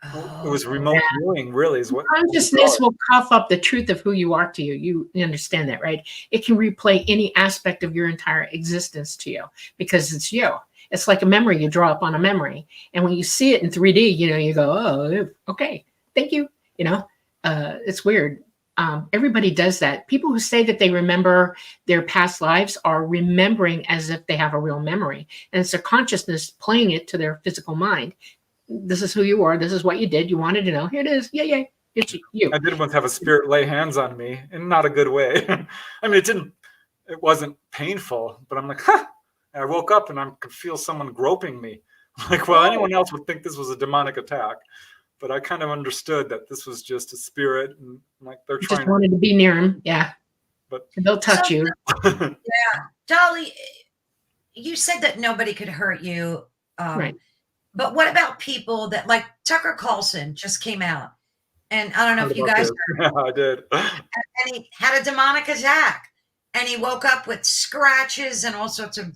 It was remote viewing, really, is what consciousness will cough up the truth of who you are to you. You understand that, right? It can replay any aspect of your entire existence to you because it's you. It's like a memory you draw up on a memory, and when you see it in 3D, you go, "Oh, okay, thank you." It's weird. Everybody does that. People who say that they remember their past lives are remembering as if they have a real memory, and it's their consciousness playing it to their physical mind. This is who you are. This is what you did. You wanted to know. Here it is. Yeah. It's you. I did once have a spirit lay hands on me in not a good way. I mean, it wasn't painful, but I'm like, huh. And I woke up and I could feel someone groping me. I'm like, well, anyone else would think this was a demonic attack. But I kind of understood that this was just a spirit, and like they're trying. Just wanted to be near him, but they'll touch you. Yeah, Dolly, you said that nobody could hurt you, right? But what about people that, like Tucker Carlson just came out, and I don't know if you guys heard. Yeah, I did. And he had a demonic attack, and he woke up with scratches and all sorts of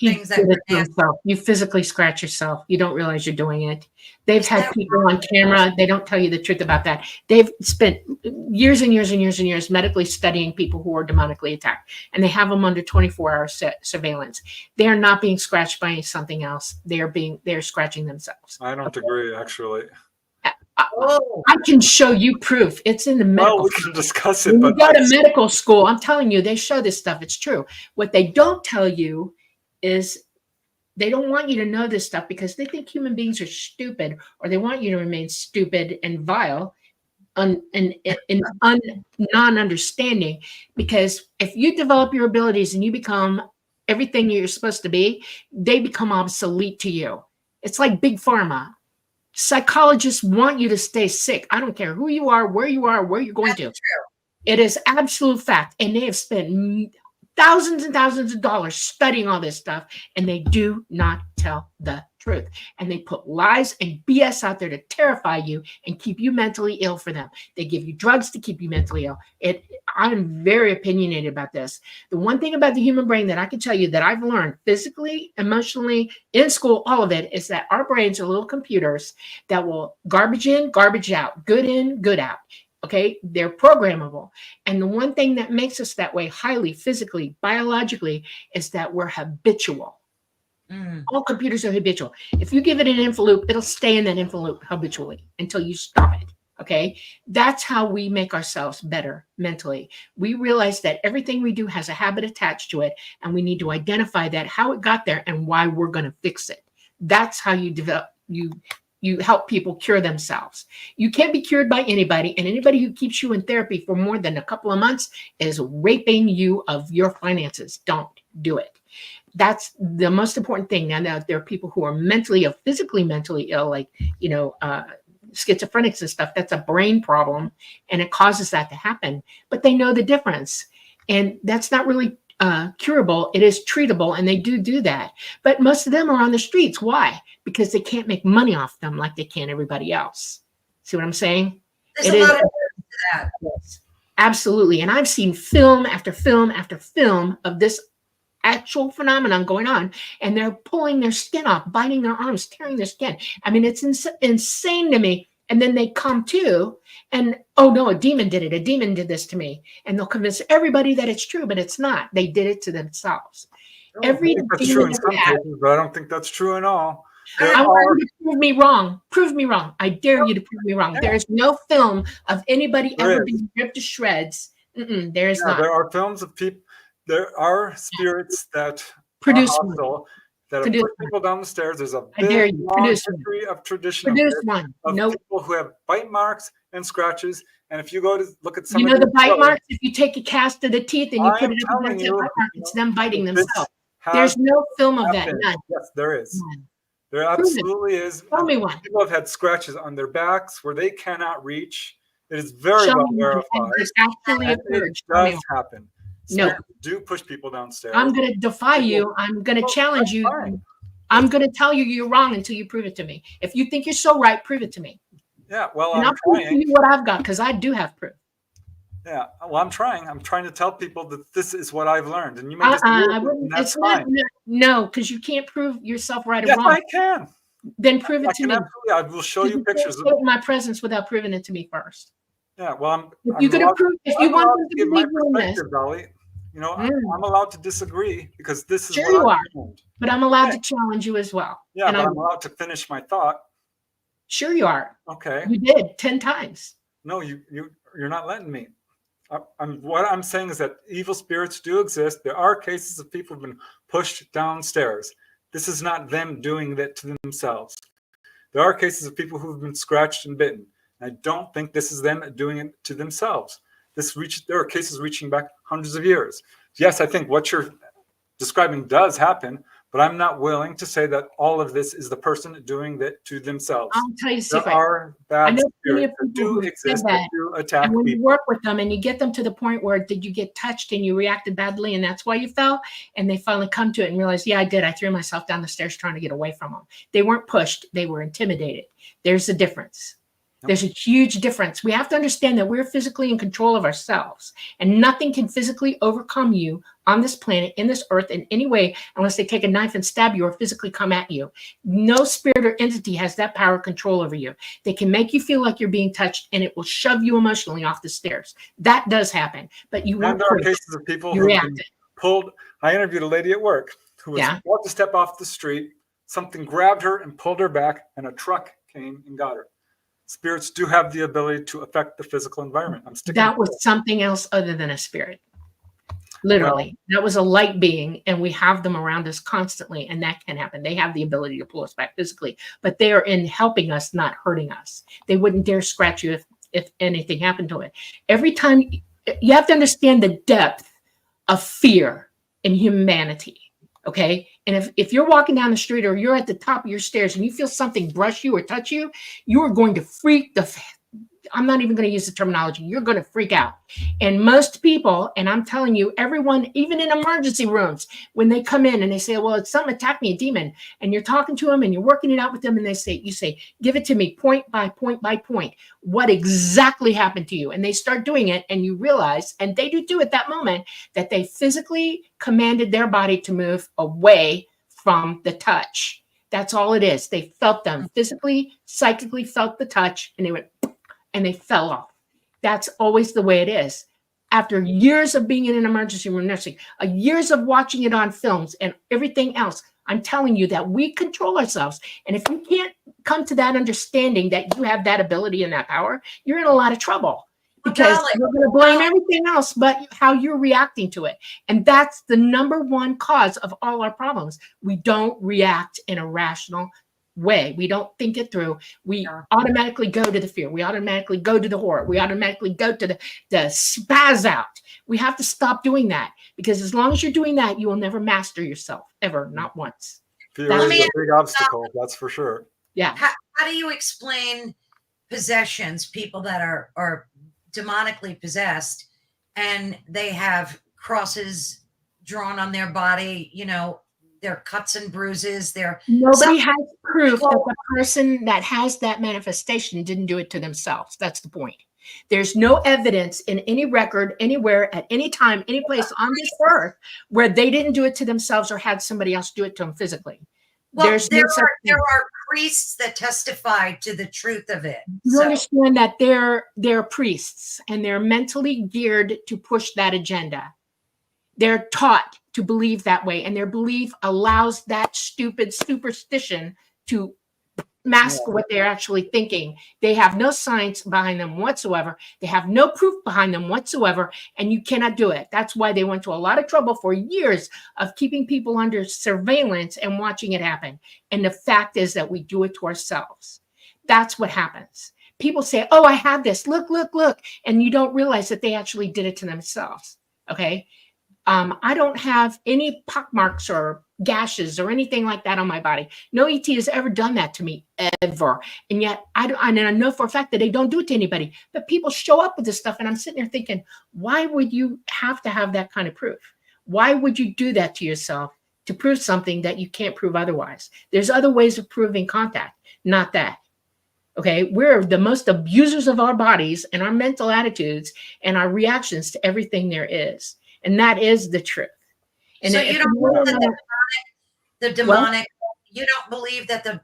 things that were nasty. You physically scratch yourself. You don't realize you're doing it. They've had people on camera. They don't tell you the truth about that. They've spent years and years and years and years medically studying people who are demonically attacked, and they have them under 24-hour surveillance. They are not being scratched by something else. They're scratching themselves. I don't agree, actually. I can show you proof. It's in the medical. Well, we can discuss it. When you go to medical school, I'm telling you, they show this stuff. It's true. What they don't tell you is they don't want you to know this stuff because they think human beings are stupid, or they want you to remain stupid and vile and non-understanding. Because if you develop your abilities and you become everything you're supposed to be, they become obsolete to you. It's like big pharma. Psychologists want you to stay sick. I don't care who you are, where you're going to. That's true. It is absolute fact. And they have spent thousands and thousands of dollars studying all this stuff, and they do not tell the truth. And they put lies and BS out there to terrify you and keep you mentally ill for them. They give you drugs to keep you mentally ill. I'm very opinionated about this. The one thing about the human brain that I can tell you that I've learned physically, emotionally, in school, all of it, is that our brains are little computers that will garbage in, garbage out, good in, good out. Okay, they're programmable. And the one thing that makes us that way highly, physically, biologically, is that we're habitual. All computers are habitual. If you give it an info loop, it'll stay in that info loop habitually until you stop it. Okay. That's how we make ourselves better mentally. We realize that everything we do has a habit attached to it, and we need to identify that, how it got there, and why we're going to fix it. That's how you develop, you help people cure themselves. You can't be cured by anybody, and anybody who keeps you in therapy for more than a couple of months is raping you of your finances. Don't do it. That's the most important thing. Now, there are people who are mentally or physically mentally ill, like, schizophrenics and stuff. That's a brain problem, and it causes that to happen. But they know the difference, and that's not really curable. It is treatable, and they do that. But most of them are on the streets. Why? Because they can't make money off them like they can everybody else. See what I'm saying? There's a lot of truth to that. Yes, absolutely. And I've seen film after film after film of this actual phenomenon going on, and they're pulling their skin off, biting their arms, tearing their skin. I mean, it's insane to me. And then they come to, and oh no, a demon did it. A demon did this to me. And they'll convince everybody that it's true, but it's not. They did it to themselves. I think that's true in some cases, but I don't think that's true in all. I want you to prove me wrong. Prove me wrong. I dare you to prove me wrong. There is no film of anybody ever being ripped to shreds. There is not. There are films of people. There are spirits that produce are hostile, that have put people down the stairs. There's a big, long history of tradition of people who have bite marks and scratches. And if you go to look at some, the bite marks, if you take a cast of the teeth and you put it up against the bite mark, it's them biting themselves. There's no film of that. None. Yes, there is. None. There absolutely is. Tell me one. People have had scratches on their backs where they cannot reach. It is very well verified. It actually occurred. It does happen. No. Do push people downstairs. I'm going to defy you. I'm going to challenge you. I'm going to tell you you're wrong until you prove it to me. If you think you're so right, prove it to me. Yeah, well, and I'll prove to you what I've got, because I do have proof. Yeah, well, I'm trying. I'm trying to tell people that this is what I've learned, and you may disagree. That's fine. No, because you can't prove yourself right or wrong. Yes, I can. Then prove it to me. Absolutely. I will show you pictures of my presence without proving it to me first. Yeah, well, if you're going to prove, if you want them to believe in this, Dolly, I'm allowed to disagree because this is what you are. But I'm allowed to challenge you as well. Yeah, and I'm allowed to finish my thought. Sure, you are. Okay. You did 10 times. No, you're not letting me. What I'm saying is that evil spirits do exist. There are cases of people who've been pushed downstairs. This is not them doing that to themselves. There are cases of people who've been scratched and bitten. And I don't think this is them doing it to themselves. There are cases reaching back hundreds of years. Yes, I think what you're describing does happen, but I'm not willing to say that all of this is the person doing that to themselves. I'll tell you a secret. There are bad spirits that do exist that do attack and when people. you work with them and you get them to the point where did you get touched and you reacted badly and that's why you fell, and they finally come to it and realize, yeah, I did. I threw myself down the stairs trying to get away from them. They weren't pushed. They were intimidated. There's a difference. There's a huge difference. We have to understand that we're physically in control of ourselves, and nothing can physically overcome you on this planet, in this earth, in any way, unless they take a knife and stab you or physically come at you. No spirit or entity has that power of control over you. They can make you feel like you're being touched, and it will shove you emotionally off the stairs. That does happen, but you won't. And there are cases of people who have been pulled. I interviewed a lady at work who was about to step off the street. Something grabbed her and pulled her back, and a truck came and got her. Spirits do have the ability to affect the physical environment. That was something else other than a spirit. Literally, that was a light being, and we have them around us constantly, and that can happen. They have the ability to pull us back physically, but they are in helping us, not hurting us. They wouldn't dare scratch you if anything happened to it. Every time, you have to understand the depth of fear in humanity. Okay. And if you're walking down the street or you're at the top of your stairs and you feel something brush you or touch you, you are going to freak I'm not even going to use the terminology. You're going to freak out. And most people, and I'm telling you, everyone, even in emergency rooms, when they come in and they say, well, it's something attacked me, a demon, and you're talking to them and you're working it out with them, and you say, give it to me point by point by point. What exactly happened to you? And they start doing it, and you realize, and they do at that moment, that they physically commanded their body to move away from the touch. That's all it is. They felt them physically, psychically felt the touch, and they went, and they fell off. That's always the way it is. After years of being in an emergency room nursing, years of watching it on films and everything else, I'm telling you that we control ourselves. And if you can't come to that understanding that you have that ability and that power, you're in a lot of trouble, because Dolly, you're going to blame everything else but how you're reacting to it. And that's the number one cause of all our problems. We don't react in a rational way. We don't think it through. We automatically go to the fear. We automatically go to the horror. We automatically go to the spaz out. We have to stop doing that, because as long as you're doing that, you will never master yourself, ever, not once. Fear is a big obstacle, that's for sure. Yeah. How do you explain possessions, people that are demonically possessed and they have crosses drawn on their body, you know, their cuts and bruises, nobody has proof that the person that has that manifestation didn't do it to themselves. That's the point. There's no evidence in any record, anywhere, at any time, any place on this earth where they didn't do it to themselves or had somebody else do it to them physically. Well, there are priests that testify to the truth of it. You understand that they're priests, and they're mentally geared to push that agenda. They're taught to believe that way, and their belief allows that stupid superstition to mask what they're actually thinking. They have no science behind them whatsoever. They have no proof behind them whatsoever, and you cannot do it. That's why they went to a lot of trouble for years of keeping people under surveillance and watching it happen. And the fact is that we do it to ourselves. That's what happens. People say, oh, I have this. Look, look, look. And you don't realize that they actually did it to themselves. Okay. I don't have any pockmarks or gashes or anything like that on my body. No ET has ever done that to me, ever. And yet I know for a fact that they don't do it to anybody. But people show up with this stuff, and I'm sitting there thinking, why would you have to have that kind of proof? Why would you do that to yourself to prove something that you can't prove otherwise? There's other ways of proving contact, not that. Okay, we're the most abusers of our bodies and our mental attitudes and our reactions to everything there is. And that is the truth. And so you don't believe that the demonic, you don't believe that the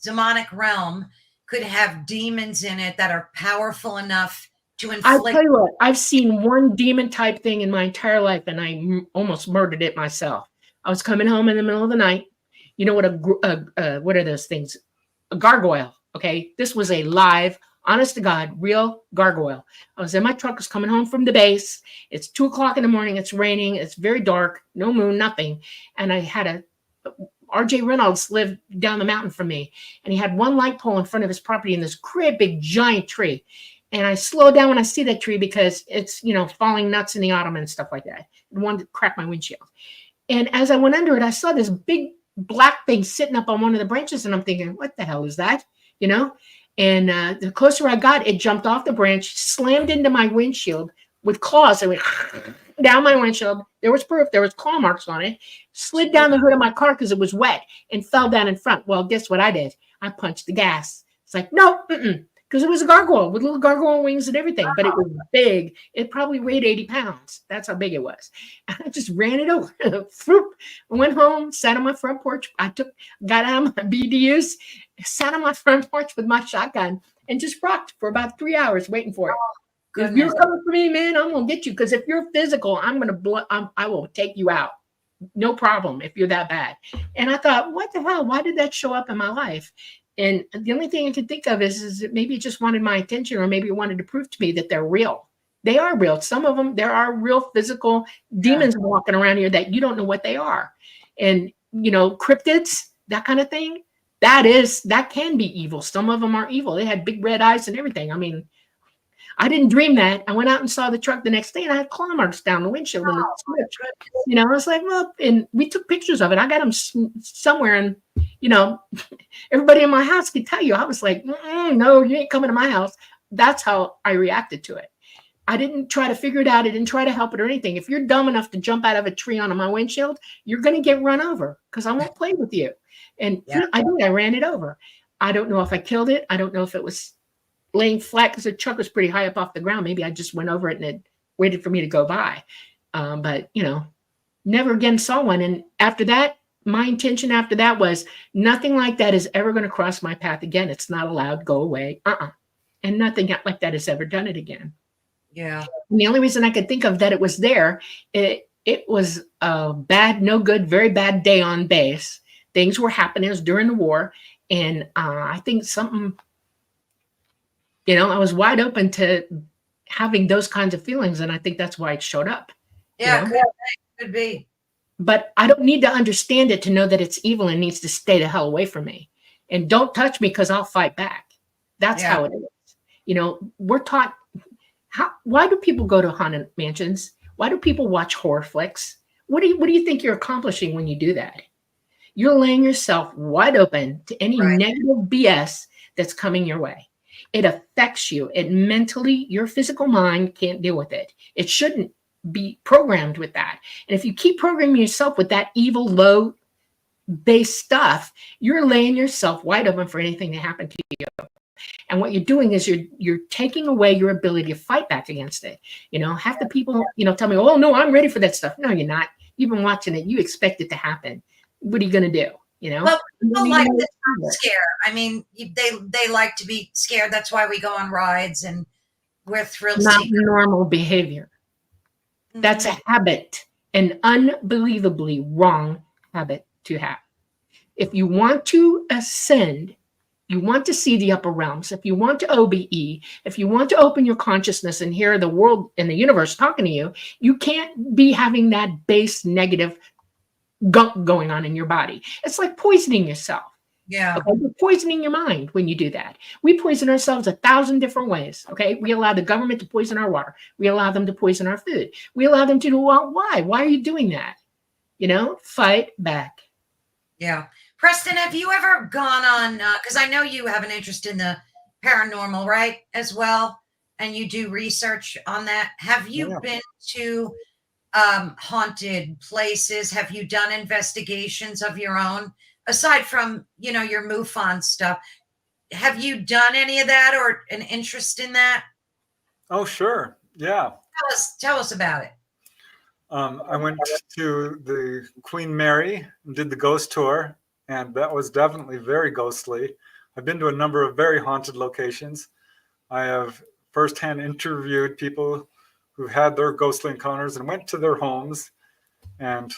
demonic realm could have demons in it that are powerful enough to inflict. I'll tell you what, I've seen one demon type thing in my entire life, and I almost murdered it myself. I was coming home in the middle of the night. You know what what are those things? A gargoyle. Okay, this was a live, honest to God, real gargoyle. I was in my truck, I was coming home from the base. It's 2:00 in the morning. It's raining. It's very dark, no moon, nothing. And I had RJ Reynolds lived down the mountain from me, and he had one light pole in front of his property in this great big giant tree. And I slow down when I see that tree because it's, you know, falling nuts in the autumn and stuff like that. It wanted to crack my windshield. And as I went under it, I saw this big black thing sitting up on one of the branches, and I'm thinking, what the hell is that? You know? And the closer I got, it jumped off the branch, slammed into my windshield with claws. It went down my windshield. There was proof. There was claw marks on it. Slid down the hood of my car because it was wet and fell down in front. Well, guess what I did? I punched the gas. It's like, no, because it was a gargoyle with little gargoyle wings and everything, but it was big. It probably weighed 80 pounds. That's how big it was. And I just ran it over. I went home, sat on my front porch. Got out of my BDUs, sat on my front porch with my shotgun, and just rocked for about 3 hours waiting for it. If you're coming for me, man, I'm going to get you. Because if you're physical, I will take you out. No problem if you're that bad. And I thought, what the hell? Why did that show up in my life? And the only thing I can think of is that maybe it just wanted my attention, or maybe it wanted to prove to me that they're real. They are real. Some of them, there are real physical demons walking around here that you don't know what they are. And, you know, cryptids, that kind of thing, that can be evil. Some of them are evil. They had big red eyes and everything. I mean, I didn't dream that. I went out and saw the truck the next day, and I had claw marks down the windshield. And you know, I was like, well, and we took pictures of it. I got them somewhere, and, you know, everybody in my house could tell you. I was like, no, you ain't coming to my house. That's how I reacted to it. I didn't try to figure it out. I didn't try to help it or anything. If you're dumb enough to jump out of a tree onto my windshield, you're going to get run over because I won't play with you. And I did. I ran it over. I don't know if I killed it. I don't know if it was laying flat because the truck was pretty high up off the ground. Maybe I just went over it and it waited for me to go by. But, you know, never again saw one. And after that, my intention after that was nothing like that is ever going to cross my path again. It's not allowed. Go away. And nothing like that has ever done it again. Yeah. And the only reason I could think of that it was there, it was a bad, no good, very bad day on base. Things were happening. It was during the war. And I think something, I was wide open to having those kinds of feelings. And I think that's why it showed up. Yeah, could be. But I don't need to understand it to know that it's evil and needs to stay the hell away from me. And don't touch me because I'll fight back. That's how it is. We're taught why do people go to haunted mansions? Why do people watch horror flicks? What do you think you're accomplishing when you do that? You're laying yourself wide open to any negative BS that's coming your way. It affects you. It mentally, your physical mind can't deal with it. It shouldn't be programmed with that. And if you keep programming yourself with that evil, low base stuff, you're laying yourself wide open for anything to happen to you. And what you're doing is you're taking away your ability to fight back against it. Half the people, tell me, oh no, I'm ready for that stuff. No, you're not. You've been watching it. You expect it to happen. What are you going to do? Well, people like to be scared. I mean, they like to be scared. That's why we go on rides and we're thrilled. Not normal behavior. Mm-hmm. That's a habit, an unbelievably wrong habit to have. If you want to ascend, you want to see the upper realms, if you want to OBE, if you want to open your consciousness and hear the world and the universe talking to you, you can't be having that base negative gunk going on in your body. It's like poisoning yourself. Yeah. Okay? You're poisoning your mind when you do that. We poison ourselves 1,000 different ways. Okay. We allow the government to poison our water. We allow them to poison our food. We allow them to do, well, why? Why are you doing that? Fight back. Yeah. Preston, have you ever gone on, because I know you have an interest in the paranormal, right, as well, and you do research on that. Have you been to haunted places? Have you done investigations of your own, aside from, your MUFON stuff? Have you done any of that or an interest in that? Oh, sure. Yeah. Tell us about it. I went to the Queen Mary and did the ghost tour. And that was definitely very ghostly. I've been to a number of very haunted locations. I have firsthand interviewed people who had their ghostly encounters and went to their homes and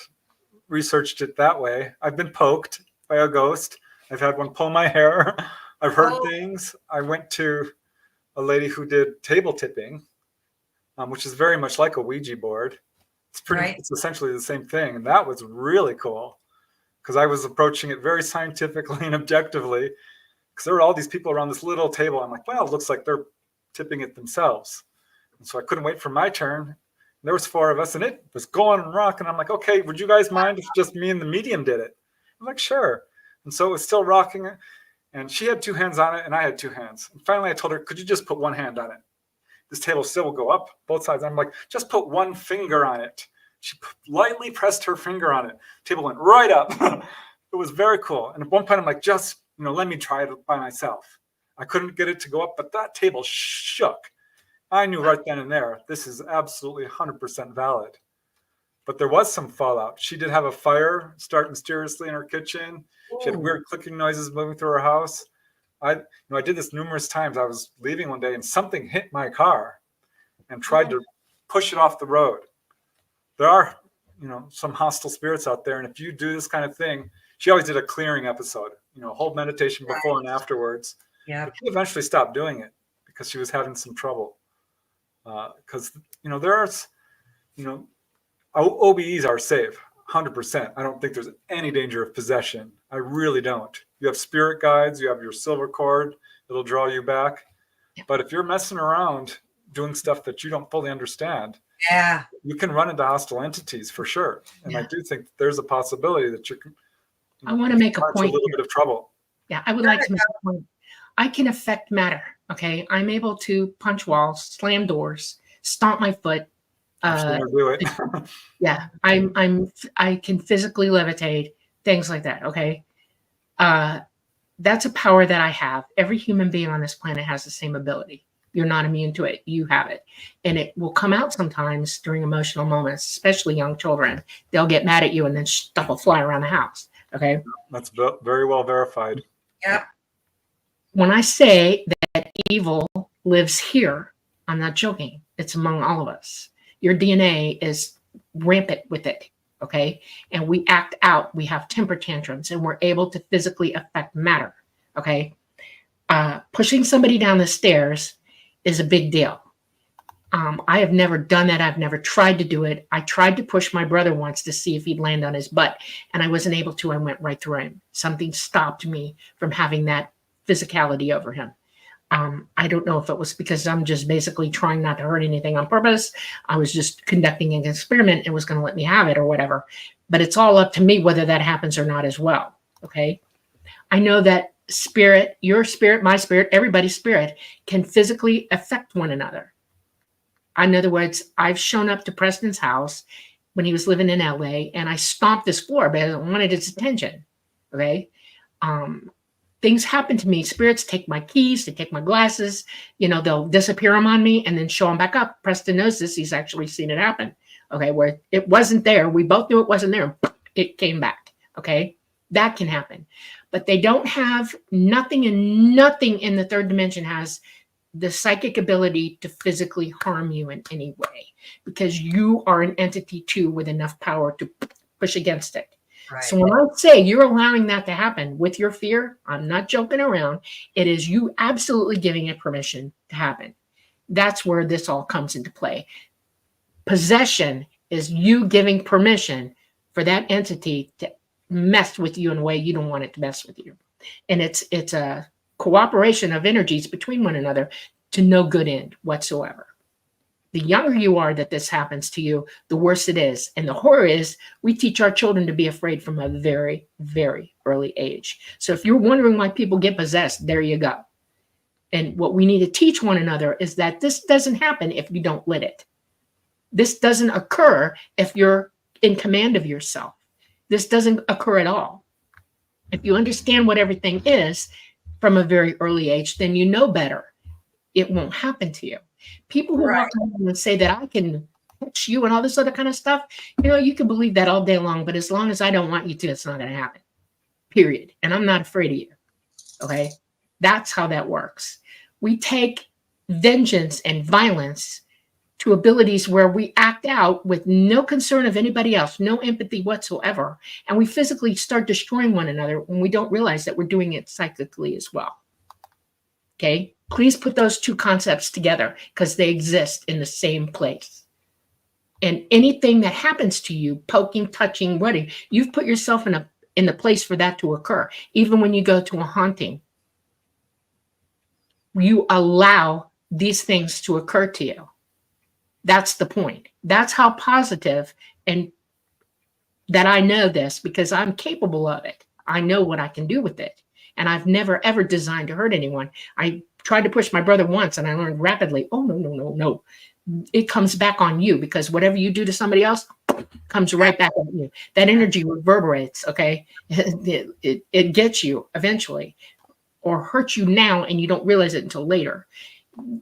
researched it that way. I've been poked by a ghost. I've had one pull my hair. I've heard things. I went to a lady who did table tipping, which is very much like a Ouija board. It's essentially the same thing. And that was really cool, because I was approaching it very scientifically and objectively, because there were all these people around this little table. I'm like, well, it looks like they're tipping it themselves. And so I couldn't wait for my turn. And there was 4 of us, and it was going and rocking. I'm like, okay, would you guys mind if just me and the medium did it? I'm like, sure. And so it was still rocking. And she had 2 hands on it, and I had 2 hands. And finally, I told her, could you just put 1 hand on it? This table still will go up both sides. I'm like, just put 1 finger on it. She lightly pressed her finger on it. Table went right up. It was very cool. And at one point, I'm like, just, let me try it by myself. I couldn't get it to go up, but that table shook. I knew right then and there, this is absolutely 100% valid. But there was some fallout. She did have a fire start mysteriously in her kitchen. She had weird clicking noises moving through her house. I did this numerous times. I was leaving one day and something hit my car and tried to push it off the road. There are, some hostile spirits out there. And if you do this kind of thing, she always did a clearing episode, whole meditation before and afterwards. Yeah. But she eventually stopped doing it because she was having some trouble. Because, there's, OBEs are safe, 100%. I don't think there's any danger of possession. I really don't. You have spirit guides, you have your silver cord, it'll draw you back. Yeah. But if you're messing around doing stuff that you don't fully understand, you can run into hostile entities for sure. And I do think there's a possibility that I want to make a point. A little bit of trouble. Yeah, I would like to make a point. I can affect matter. Okay, I'm able to punch walls, slam doors, stomp my foot. Do it. Yeah, I can physically levitate, things like that. Okay, that's a power that I have. Every human being on this planet has the same ability. You're not immune to it. You have it. And it will come out sometimes during emotional moments, especially young children. They'll get mad at you and then stuff will fly around the house. Okay. That's very well verified. Yeah. When I say that evil lives here, I'm not joking. It's among all of us. Your DNA is rampant with it. Okay. And we act out, we have temper tantrums, and we're able to physically affect matter. Okay. Pushing somebody down the stairs is a big deal. I have never done that. I've never tried to do it. I tried to push my brother once to see if he'd land on his butt, and I wasn't able to. I went right through him. Something stopped me from having that physicality over him. I don't know if it was because I'm just basically trying not to hurt anything on purpose. I was just conducting an experiment and was going to let me have it or whatever. But it's all up to me whether that happens or not as well. Okay. I know that spirit, your spirit, my spirit, everybody's spirit can physically affect one another. In other words, I've shown up to Preston's house when he was living in LA, and I stomped this floor because I wanted his attention. Okay. Things happen to me. Spirits take my keys, they take my glasses, they'll disappear them on me and then show them back up. Preston knows this. He's actually seen it happen. Okay. Where it wasn't there. We both knew it wasn't there. It came back. Okay. That can happen, but they don't have nothing in the third dimension has the psychic ability to physically harm you in any way, because you are an entity too with enough power to push against it. Right. So when I say you're allowing that to happen with your fear, I'm not joking around. It is you absolutely giving it permission to happen. That's where this all comes into play. Possession is you giving permission for that entity to mess with you in a way you don't want it to mess with you. And it's a cooperation of energies between one another to no good end whatsoever. The younger you are that this happens to you, the worse it is. And the horror is we teach our children to be afraid from a very, very early age. So if you're wondering why people get possessed, there you go. And what we need to teach one another is that this doesn't happen if you don't let it. This doesn't occur if you're in command of yourself. This doesn't occur at all. If you understand what everything is from a very early age, then you know better. It won't happen to you. People who walk around and say that I can touch you and all this other kind of stuff, you can believe that all day long, but as long as I don't want you to, it's not going to happen, period. And I'm not afraid of you, okay? That's how that works. We take vengeance and violence to abilities where we act out with no concern of anybody else, no empathy whatsoever, and we physically start destroying one another when we don't realize that we're doing it psychically as well, okay? Please put those two concepts together because they exist in the same place. And anything that happens to you, poking, touching, whatever, you've put yourself in the place for that to occur. Even when you go to a haunting, you allow these things to occur to you. That's the point. That's how positive, and that I know this because I'm capable of it. I know what I can do with it. And I've never, ever designed to hurt anyone. I tried to push my brother once and I learned rapidly, oh, no. It comes back on you because whatever you do to somebody else comes right back on you. That energy reverberates, okay? It gets you eventually or hurts you now and you don't realize it until later.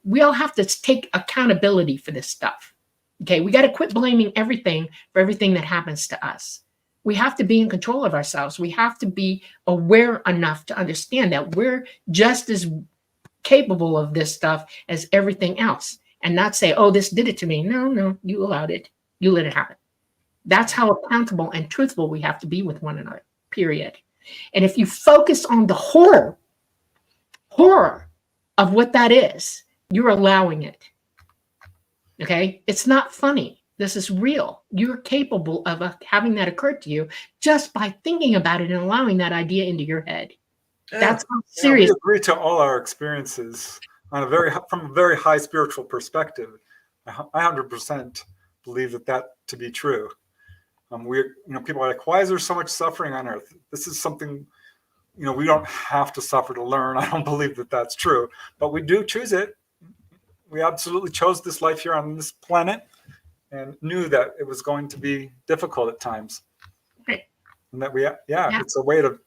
We all have to take accountability for this stuff, okay? We got to quit blaming everything for everything that happens to us. We have to be in control of ourselves. We have to be aware enough to understand that we're just as capable of this stuff as everything else and not say, oh, this did it to me. No, you allowed it. You let it happen. That's how accountable and truthful we have to be with one another, period. And if you focus on the horror of what that is, you're allowing it. Okay? It's not funny. This is real. You're capable of having that occur to you just by thinking about it and allowing that idea into your head. That's how serious. We agree to all our experiences from a very high spiritual perspective. I 100% believe that to be true. People are like, why is there so much suffering on Earth? This is something, we don't have to suffer to learn. I don't believe that that's true, but we do choose it. We absolutely chose this life here on this planet and knew that it was going to be difficult at times. Right. And that it's a way to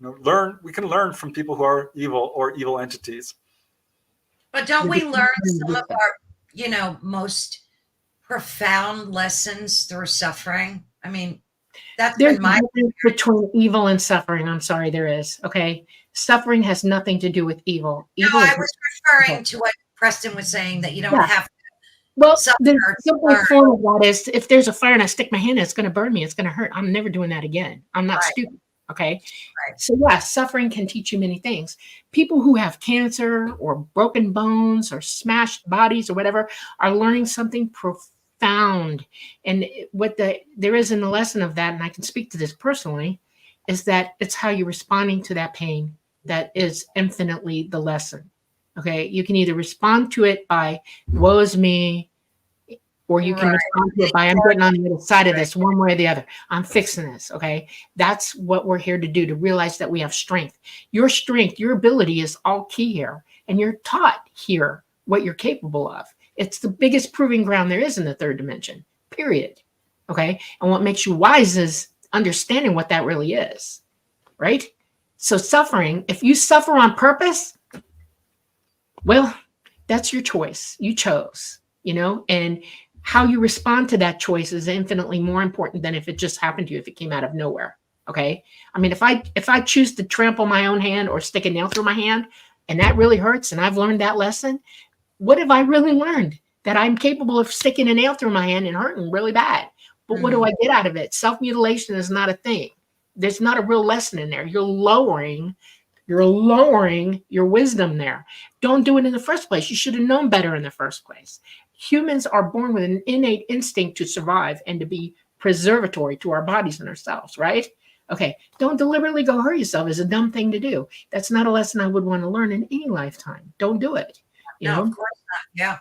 learn. We can learn from people who are evil or evil entities. But don't we learn some of our, most profound lessons through suffering? I mean, that's there's been my difference between evil and suffering. I'm sorry, there is. Okay, suffering has nothing to do with evil. I was referring to what Preston was saying, that you don't have to Well, the suffer to simplest learn. form of that is if there's a fire and I stick my hand in, it's going to burn me. It's going to hurt. I'm never doing that again. I'm not Right, stupid. Okay. right. So, yeah, suffering can teach you many things. People who have cancer or broken bones or smashed bodies or whatever are learning something profound. And there is in the lesson of that, and I can speak to this personally, is that it's how you're responding to that pain that is infinitely the lesson. Okay. You can either respond to it by woe is me, or you can Right. respond to it by I'm getting on the other side of Right. this one way or the other. I'm fixing this. Okay. That's what we're here to do, to realize that we have strength. Your strength, your ability is all key here. And you're taught here what you're capable of. It's the biggest proving ground there is in the third dimension, period. Okay. And what makes you wise is understanding what that really is. Right. So suffering, if you suffer on purpose, well, that's your choice. You chose, and how you respond to that choice is infinitely more important than if it just happened to you, if it came out of nowhere. Okay. I mean, if I choose to trample my own hand or stick a nail through my hand and that really hurts, and I've learned that lesson, what have I really learned? That I'm capable of sticking a nail through my hand and hurting really bad. But what do I get out of it? Self-mutilation is not a thing. There's not a real lesson in there. You're lowering your wisdom there. Don't do it in the first place. You should have known better in the first place. Humans are born with an innate instinct to survive and to be preservatory to our bodies and ourselves, right? Okay, don't deliberately go hurt yourself is a dumb thing to do. That's not a lesson I would want to learn in any lifetime. Don't do it. No, of course not. Yeah.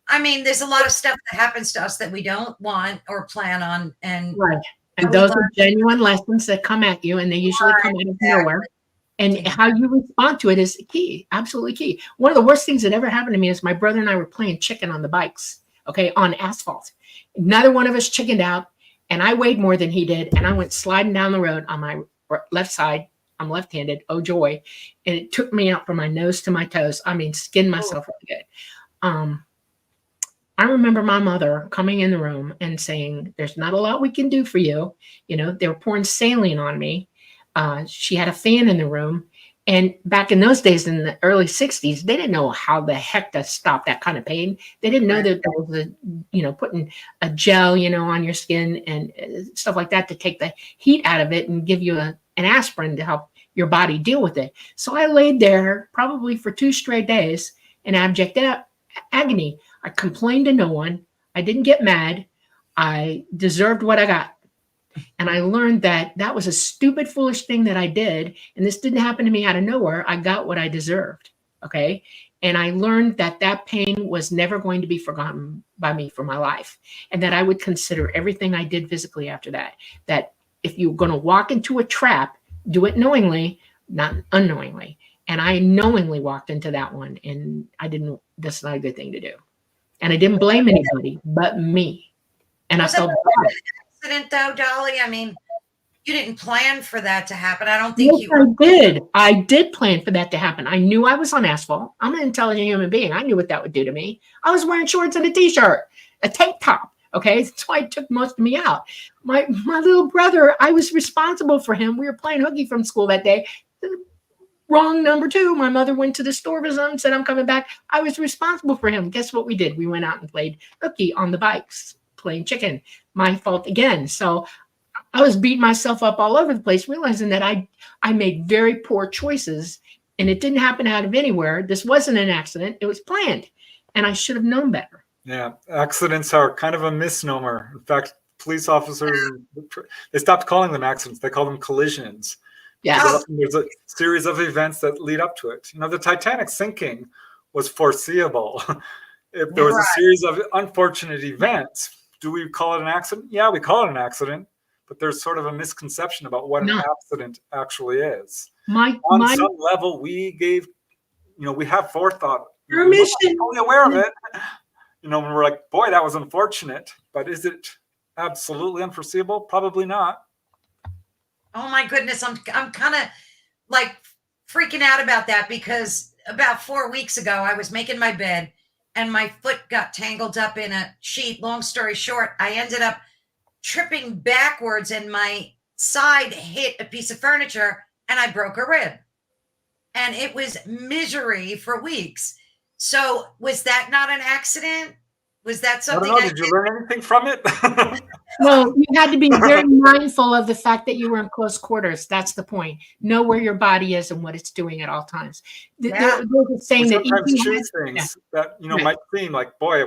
I mean, there's a lot of stuff that happens to us that we don't want or plan on. And right. And those are genuine lessons that come at you, and they usually come out of nowhere. And how you respond to it is key, absolutely key. One of the worst things that ever happened to me is my brother and I were playing chicken on the bikes, okay, on asphalt. Neither one of us chickened out, and I weighed more than he did, and I went sliding down the road on my left side. I'm left-handed, oh joy, and it took me out from my nose to my toes. I mean, skinned myself really good. I remember my mother coming in the room and saying, "There's not a lot we can do for you." They were pouring saline on me. She had a fan in the room. And back in those days, in the early 60s, they didn't know how the heck to stop that kind of pain. They didn't know that there was putting a gel, on your skin and stuff like that to take the heat out of it and give you an aspirin to help your body deal with it. So I laid there probably for 2 straight days in abject agony. I complained to no one. I didn't get mad. I deserved what I got. And I learned that was a stupid, foolish thing that I did. And this didn't happen to me out of nowhere. I got what I deserved. Okay. And I learned that pain was never going to be forgotten by me for my life. And that I would consider everything I did physically after that. That if you're going to walk into a trap, do it knowingly, not unknowingly. And I knowingly walked into that one. And that's not a good thing to do. And I didn't blame anybody but me. And I felt bad. Accident though, Dolly? I mean, you didn't plan for that to happen. I don't think yes, I did plan for that to happen. I knew I was on asphalt. I'm an intelligent human being. I knew what that would do to me. I was wearing shorts and a t-shirt, a tank top. Okay, that's why it took most of me out. My little brother, I was responsible for him. We were playing hooky from school that day. Wrong number 2. My mother went to the store with him, said, "I'm coming back." I was responsible for him. Guess what we did? We went out and played hooky on the bikes, playing chicken. My fault again. So I was beating myself up all over the place, realizing that I made very poor choices, and it didn't happen out of anywhere. This wasn't an accident. It was planned, and I should have known better. Yeah, accidents are kind of a misnomer. In fact, police officers, they stopped calling them accidents. They call them collisions. Yeah. There's a series of events that lead up to it. The Titanic sinking was foreseeable. If there was a series of unfortunate events, do we call it an accident? Yeah, we call it an accident, but there's sort of a misconception about what an accident actually is. On some level, we have forethought. Permission. We're totally aware of it. We're like, boy, that was unfortunate, but is it absolutely unforeseeable? Probably not. Oh my goodness, I'm kind of like freaking out about that, because about 4 weeks ago, I was making my bed and my foot got tangled up in a sheet. Long story short, I ended up tripping backwards and my side hit a piece of furniture and I broke a rib. And it was misery for weeks. So was that not an accident? Was that I don't something know. I Did you did? learn anything from it? No, you had to be very mindful of the fact that you were in close quarters. That's the point. Know where your body is and what it's doing at all times. Yeah. There's a saying We that sometimes ET choose has, yeah, things that right, might seem like, boy,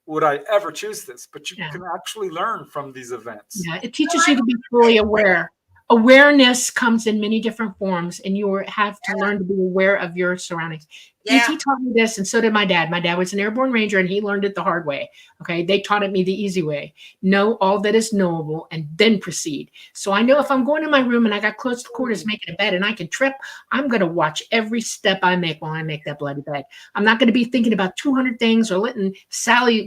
would I ever choose this? But you yeah. can actually learn from these events. Yeah, it teaches you to be fully aware. Awareness comes in many different forms, and have to learn to be aware of your surroundings. Yeah. ET taught me this, and so did my dad. My dad was an airborne ranger, and he learned it the hard way. Okay, they taught it me the easy way. Know all that is knowable, and then proceed. So I know if I'm going to my room and I got close quarters making a bed, and I can trip, I'm going to watch every step I make while I make that bloody bed. I'm not going to be thinking about 200 things or letting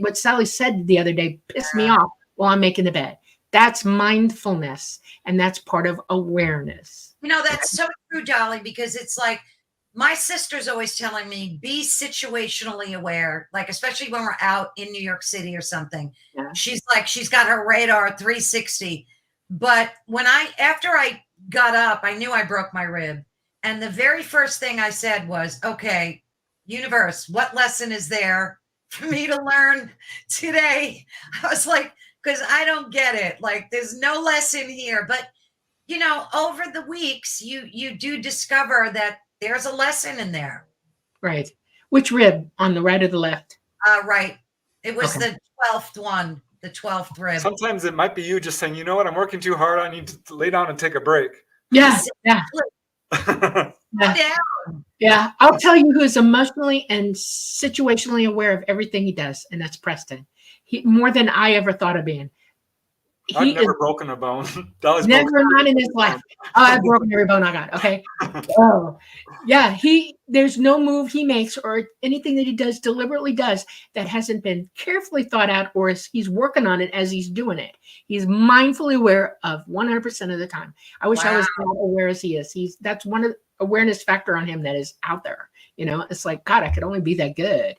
what Sally said the other day piss me off while I'm making the bed. That's mindfulness, and that's part of awareness. That's so true, Dolly, because it's like my sister's always telling me, be situationally aware, like, especially when we're out in New York City or something. Yeah. She's like, she's got her radar 360. But after I got up, I knew I broke my rib. And the very first thing I said was, okay, universe, what lesson is there for me to learn today? I was like, because I don't get it. Like, there's no lesson here. But over the weeks, you do discover that there's a lesson in there. Right. Which rib, on the right or the left? Right. It was the 12th one, the 12th rib. Sometimes it might be you just saying, you know what, I'm working too hard. I need to lay down and take a break. Yeah. Yeah. Yeah. I'll tell you who's emotionally and situationally aware of everything he does, and that's Preston. He more than I ever thought of being. I've never broken a bone. Never, not in his life. Oh, I've broken every bone I got. Okay. Oh, yeah. There's no move he makes or anything that he deliberately does that hasn't been carefully thought out, or he's working on it as he's doing it. He's mindfully aware of 100% of the time. I wish I was as aware as he is. That's one of the awareness factor on him that is out there. It's like, God, I could only be that good.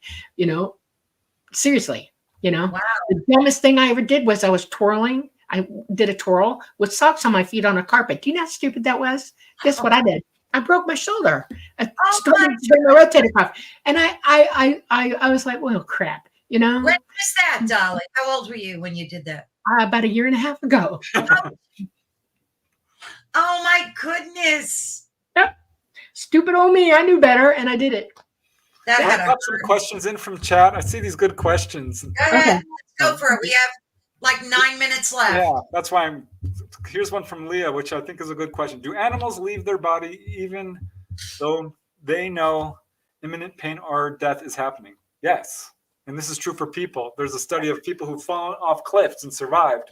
Seriously. Wow. The dumbest thing I ever did was I was twirling. I did a twirl with socks on my feet on a carpet. Do you know how stupid that was? Guess what I did? I broke my shoulder. I started doing my rotator cuff, and I was like, "Well, crap," When was that, Dolly? How old were you when you did that? About a year and a half ago. Oh my goodness! Yep. Stupid old me. I knew better, and I did it. I got some questions in from chat. I see these good questions. Go ahead. Let's go for it. We have like 9 minutes left. Yeah, that's why here's one from Leah, which I think is a good question. Do animals leave their body even though they know imminent pain or death is happening? Yes. And this is true for people. There's a study of people who've fallen off cliffs and survived.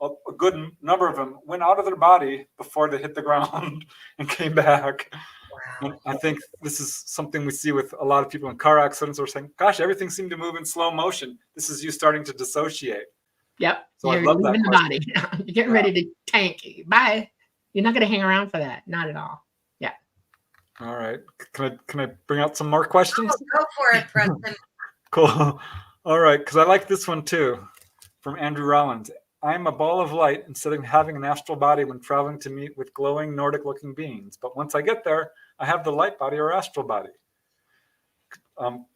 A good number of them went out of their body before they hit the ground and came back. Wow. And I think this is something we see with a lot of people in car accidents. We're saying, gosh, everything seemed to move in slow motion. This is you starting to dissociate. Yep. So You're leaving the body. You're getting ready to tank. Bye. You're not going to hang around for that. Not at all. Yeah. All right. Can I bring out some more questions? Oh, go for it, Preston. Cool. All right. Because I like this one too, from Andrew Rollins. I'm a ball of light instead of having an astral body when traveling to meet with glowing Nordic-looking beings. But once I get there, I have the light body or astral body.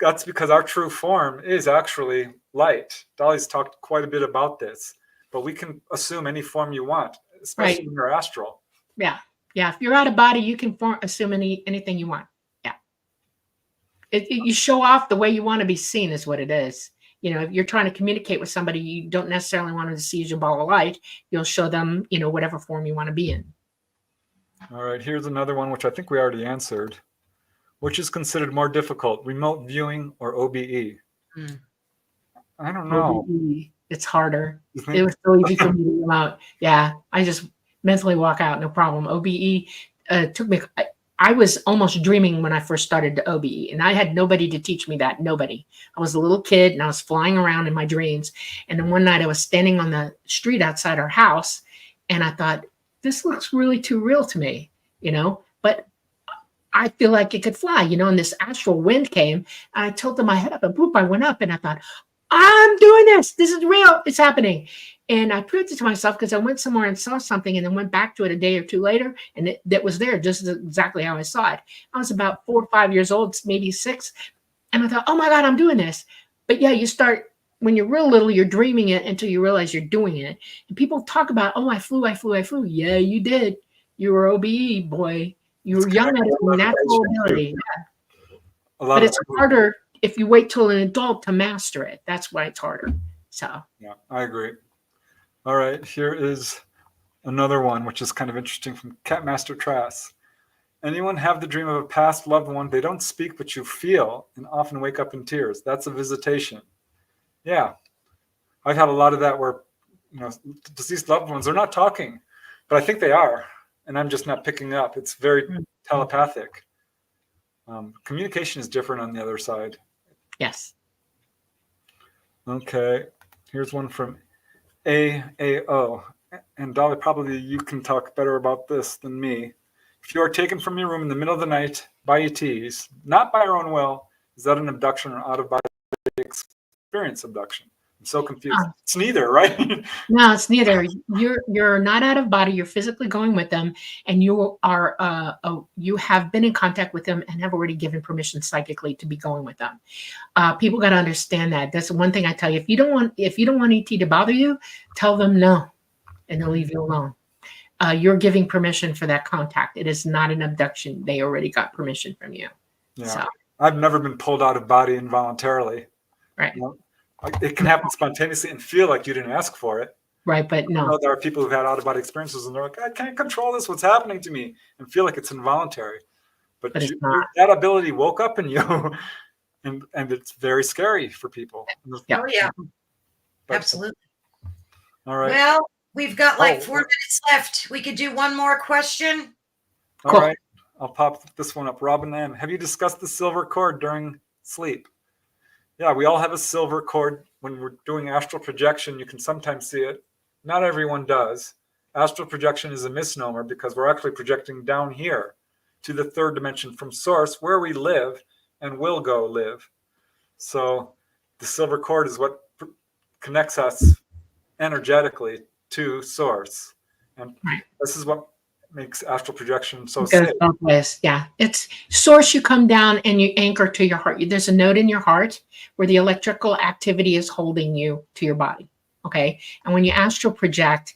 That's because our true form is actually light. Dolly's talked quite a bit about this, but we can assume any form you want, especially when you're astral. Yeah. Yeah. If you're out of body, you can assume anything you want. Yeah. You show off the way you want to be seen is what it is. If you're trying to communicate with somebody you don't necessarily want them to see as your ball of light, you'll show them, whatever form you want to be in. All right. Here's another one, which I think we already answered. Which is considered more difficult, remote viewing or OBE? I don't know. OBE. It's harder. It was so easy for me to come out. Yeah, I just mentally walk out, no problem. OBE took me. I was almost dreaming when I first started to OBE, and I had nobody to teach me that. Nobody. I was a little kid, and I was flying around in my dreams. And then one night, I was standing on the street outside our house, and I thought, "This looks really too real to me," But I feel like it could fly, and this astral wind came, and I tilted my head up, and boop, I went up, and I thought, I'm doing this. This is real. It's happening. And I proved it to myself because I went somewhere and saw something and then went back to it a day or two later, and that was there just exactly how I saw it. I was about 4 or 5 years old, maybe 6, and I thought, oh my God, I'm doing this. But yeah, you start when you're real little, you're dreaming it until you realize you're doing it. And people talk about, oh, I flew, I flew, I flew. Yeah, you did. You were OBE, boy. You It's were young at connected it, to natural levitation, too. ability. A lot But of it's people, harder if you wait till an adult to master it. That's why it's harder. So yeah, I agree. All right, here is another one, which is kind of interesting from Catmaster Trass. Anyone have the dream of a past loved one? They don't speak, but you feel and often wake up in tears. That's a visitation. Yeah, I've had a lot of that where, deceased loved ones, they're not talking, but I think they are, and I'm just not picking up. It's very telepathic. Communication is different on the other side. yes. Okay, here's one from AAO. And Dolly, probably you can talk better about this than me. If you are taken from your room in the middle of the night by ETs, not by your own will, is that an abduction or out-of-body experience abduction? I'm so confused. It's neither, right? No, it's neither. You're not out of body. You're physically going with them, and you are you have been in contact with them and have already given permission psychically to be going with them. People got to understand that. That's one thing I tell you. If you don't want ET to bother you, tell them no, and they'll leave you alone. You're giving permission for that contact. It is not an abduction. They already got permission from you. Yeah. So. I've never been pulled out of body involuntarily. Right. It can happen spontaneously and feel like you didn't ask for it. Right, but no. I know there are people who've had out-of-body experiences and they're like, I can't control this, what's happening to me, and feel like it's involuntary. But it's not. That ability woke up in you, and it's very scary for people. Yeah. Oh, yeah. But, absolutely. All right. Well, we've got like 4 minutes left. We could do one more question. All right. I'll pop this one up. Robin M. Have you discussed the silver cord during sleep? Yeah, we all have a silver cord. When we're doing astral projection, you can sometimes see it. Not everyone does. Astral projection is a misnomer because we're actually projecting down here to the third dimension from source where we live and will go live. So the silver cord is what connects us energetically to source. And this is what makes astral projection so safe. Both ways. Yeah. It's source. You come down and you anchor to your heart. There's a node in your heart where the electrical activity is holding you to your body. Okay. And when you astral project,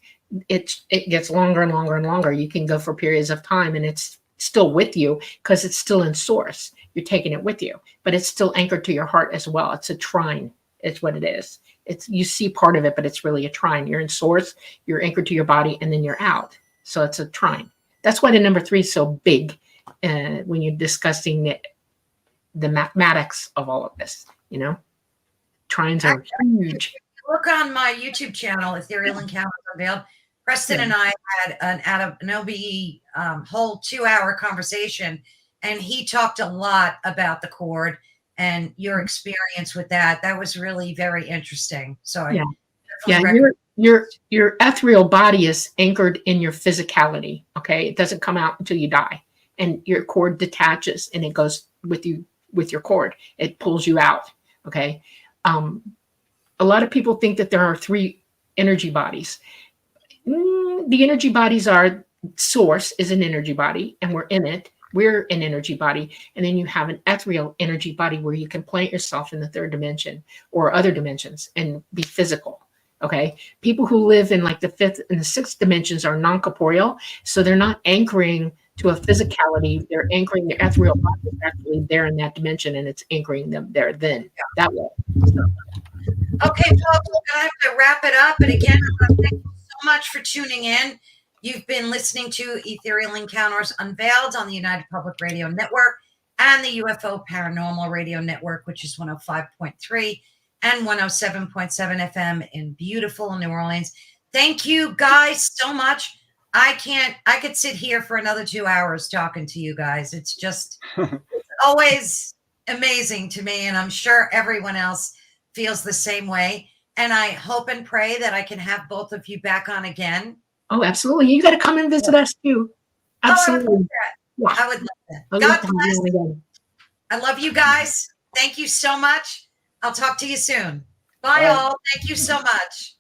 it gets longer and longer and longer. You can go for periods of time and it's still with you because it's still in source. You're taking it with you, but it's still anchored to your heart as well. It's a trine. It's what it is. You see part of it, but it's really a trine. You're in source, you're anchored to your body, and then you're out. So it's a trine. That's why the number 3 is so big when you're discussing the mathematics of all of this. Trines are huge. Look on my YouTube channel, Ethereal Encounters Unveiled. Preston and I had an OBE whole 2-hour conversation, and he talked a lot about the cord and your experience with that. That was really very interesting. So your ethereal body is anchored in your physicality. Okay, it doesn't come out until you die, and your cord detaches and it goes with you with your cord. It pulls you out. Okay, a lot of people think that there are 3 energy bodies. The energy bodies are source is an energy body, and we're in it. We're an energy body, and then you have an ethereal energy body where you can plant yourself in the 3rd dimension or other dimensions and be physical. Okay, people who live in like the 5th and the 6th dimensions are non-corporeal, so they're not anchoring to a physicality. They're anchoring their ethereal body is actually there in that dimension, and it's anchoring them there then that way. So. Okay, folks, we're gonna have to wrap it up. And again, I want to thank you so much for tuning in. You've been listening to Ethereal Encounters Unveiled on the United Public Radio Network and the UFO Paranormal Radio Network, which is 105.3 and 107.7 FM in beautiful New Orleans. Thank you guys so much. I could sit here for another 2 hours talking to you guys. It's just it's always amazing to me, and I'm sure everyone else feels the same way. And I hope and pray that I can have both of you back on again. Oh, absolutely. You got to come and visit us too. Absolutely. I would love that. God bless. I love you guys. Thank you so much. I'll talk to you soon. Bye, all. Thank you so much.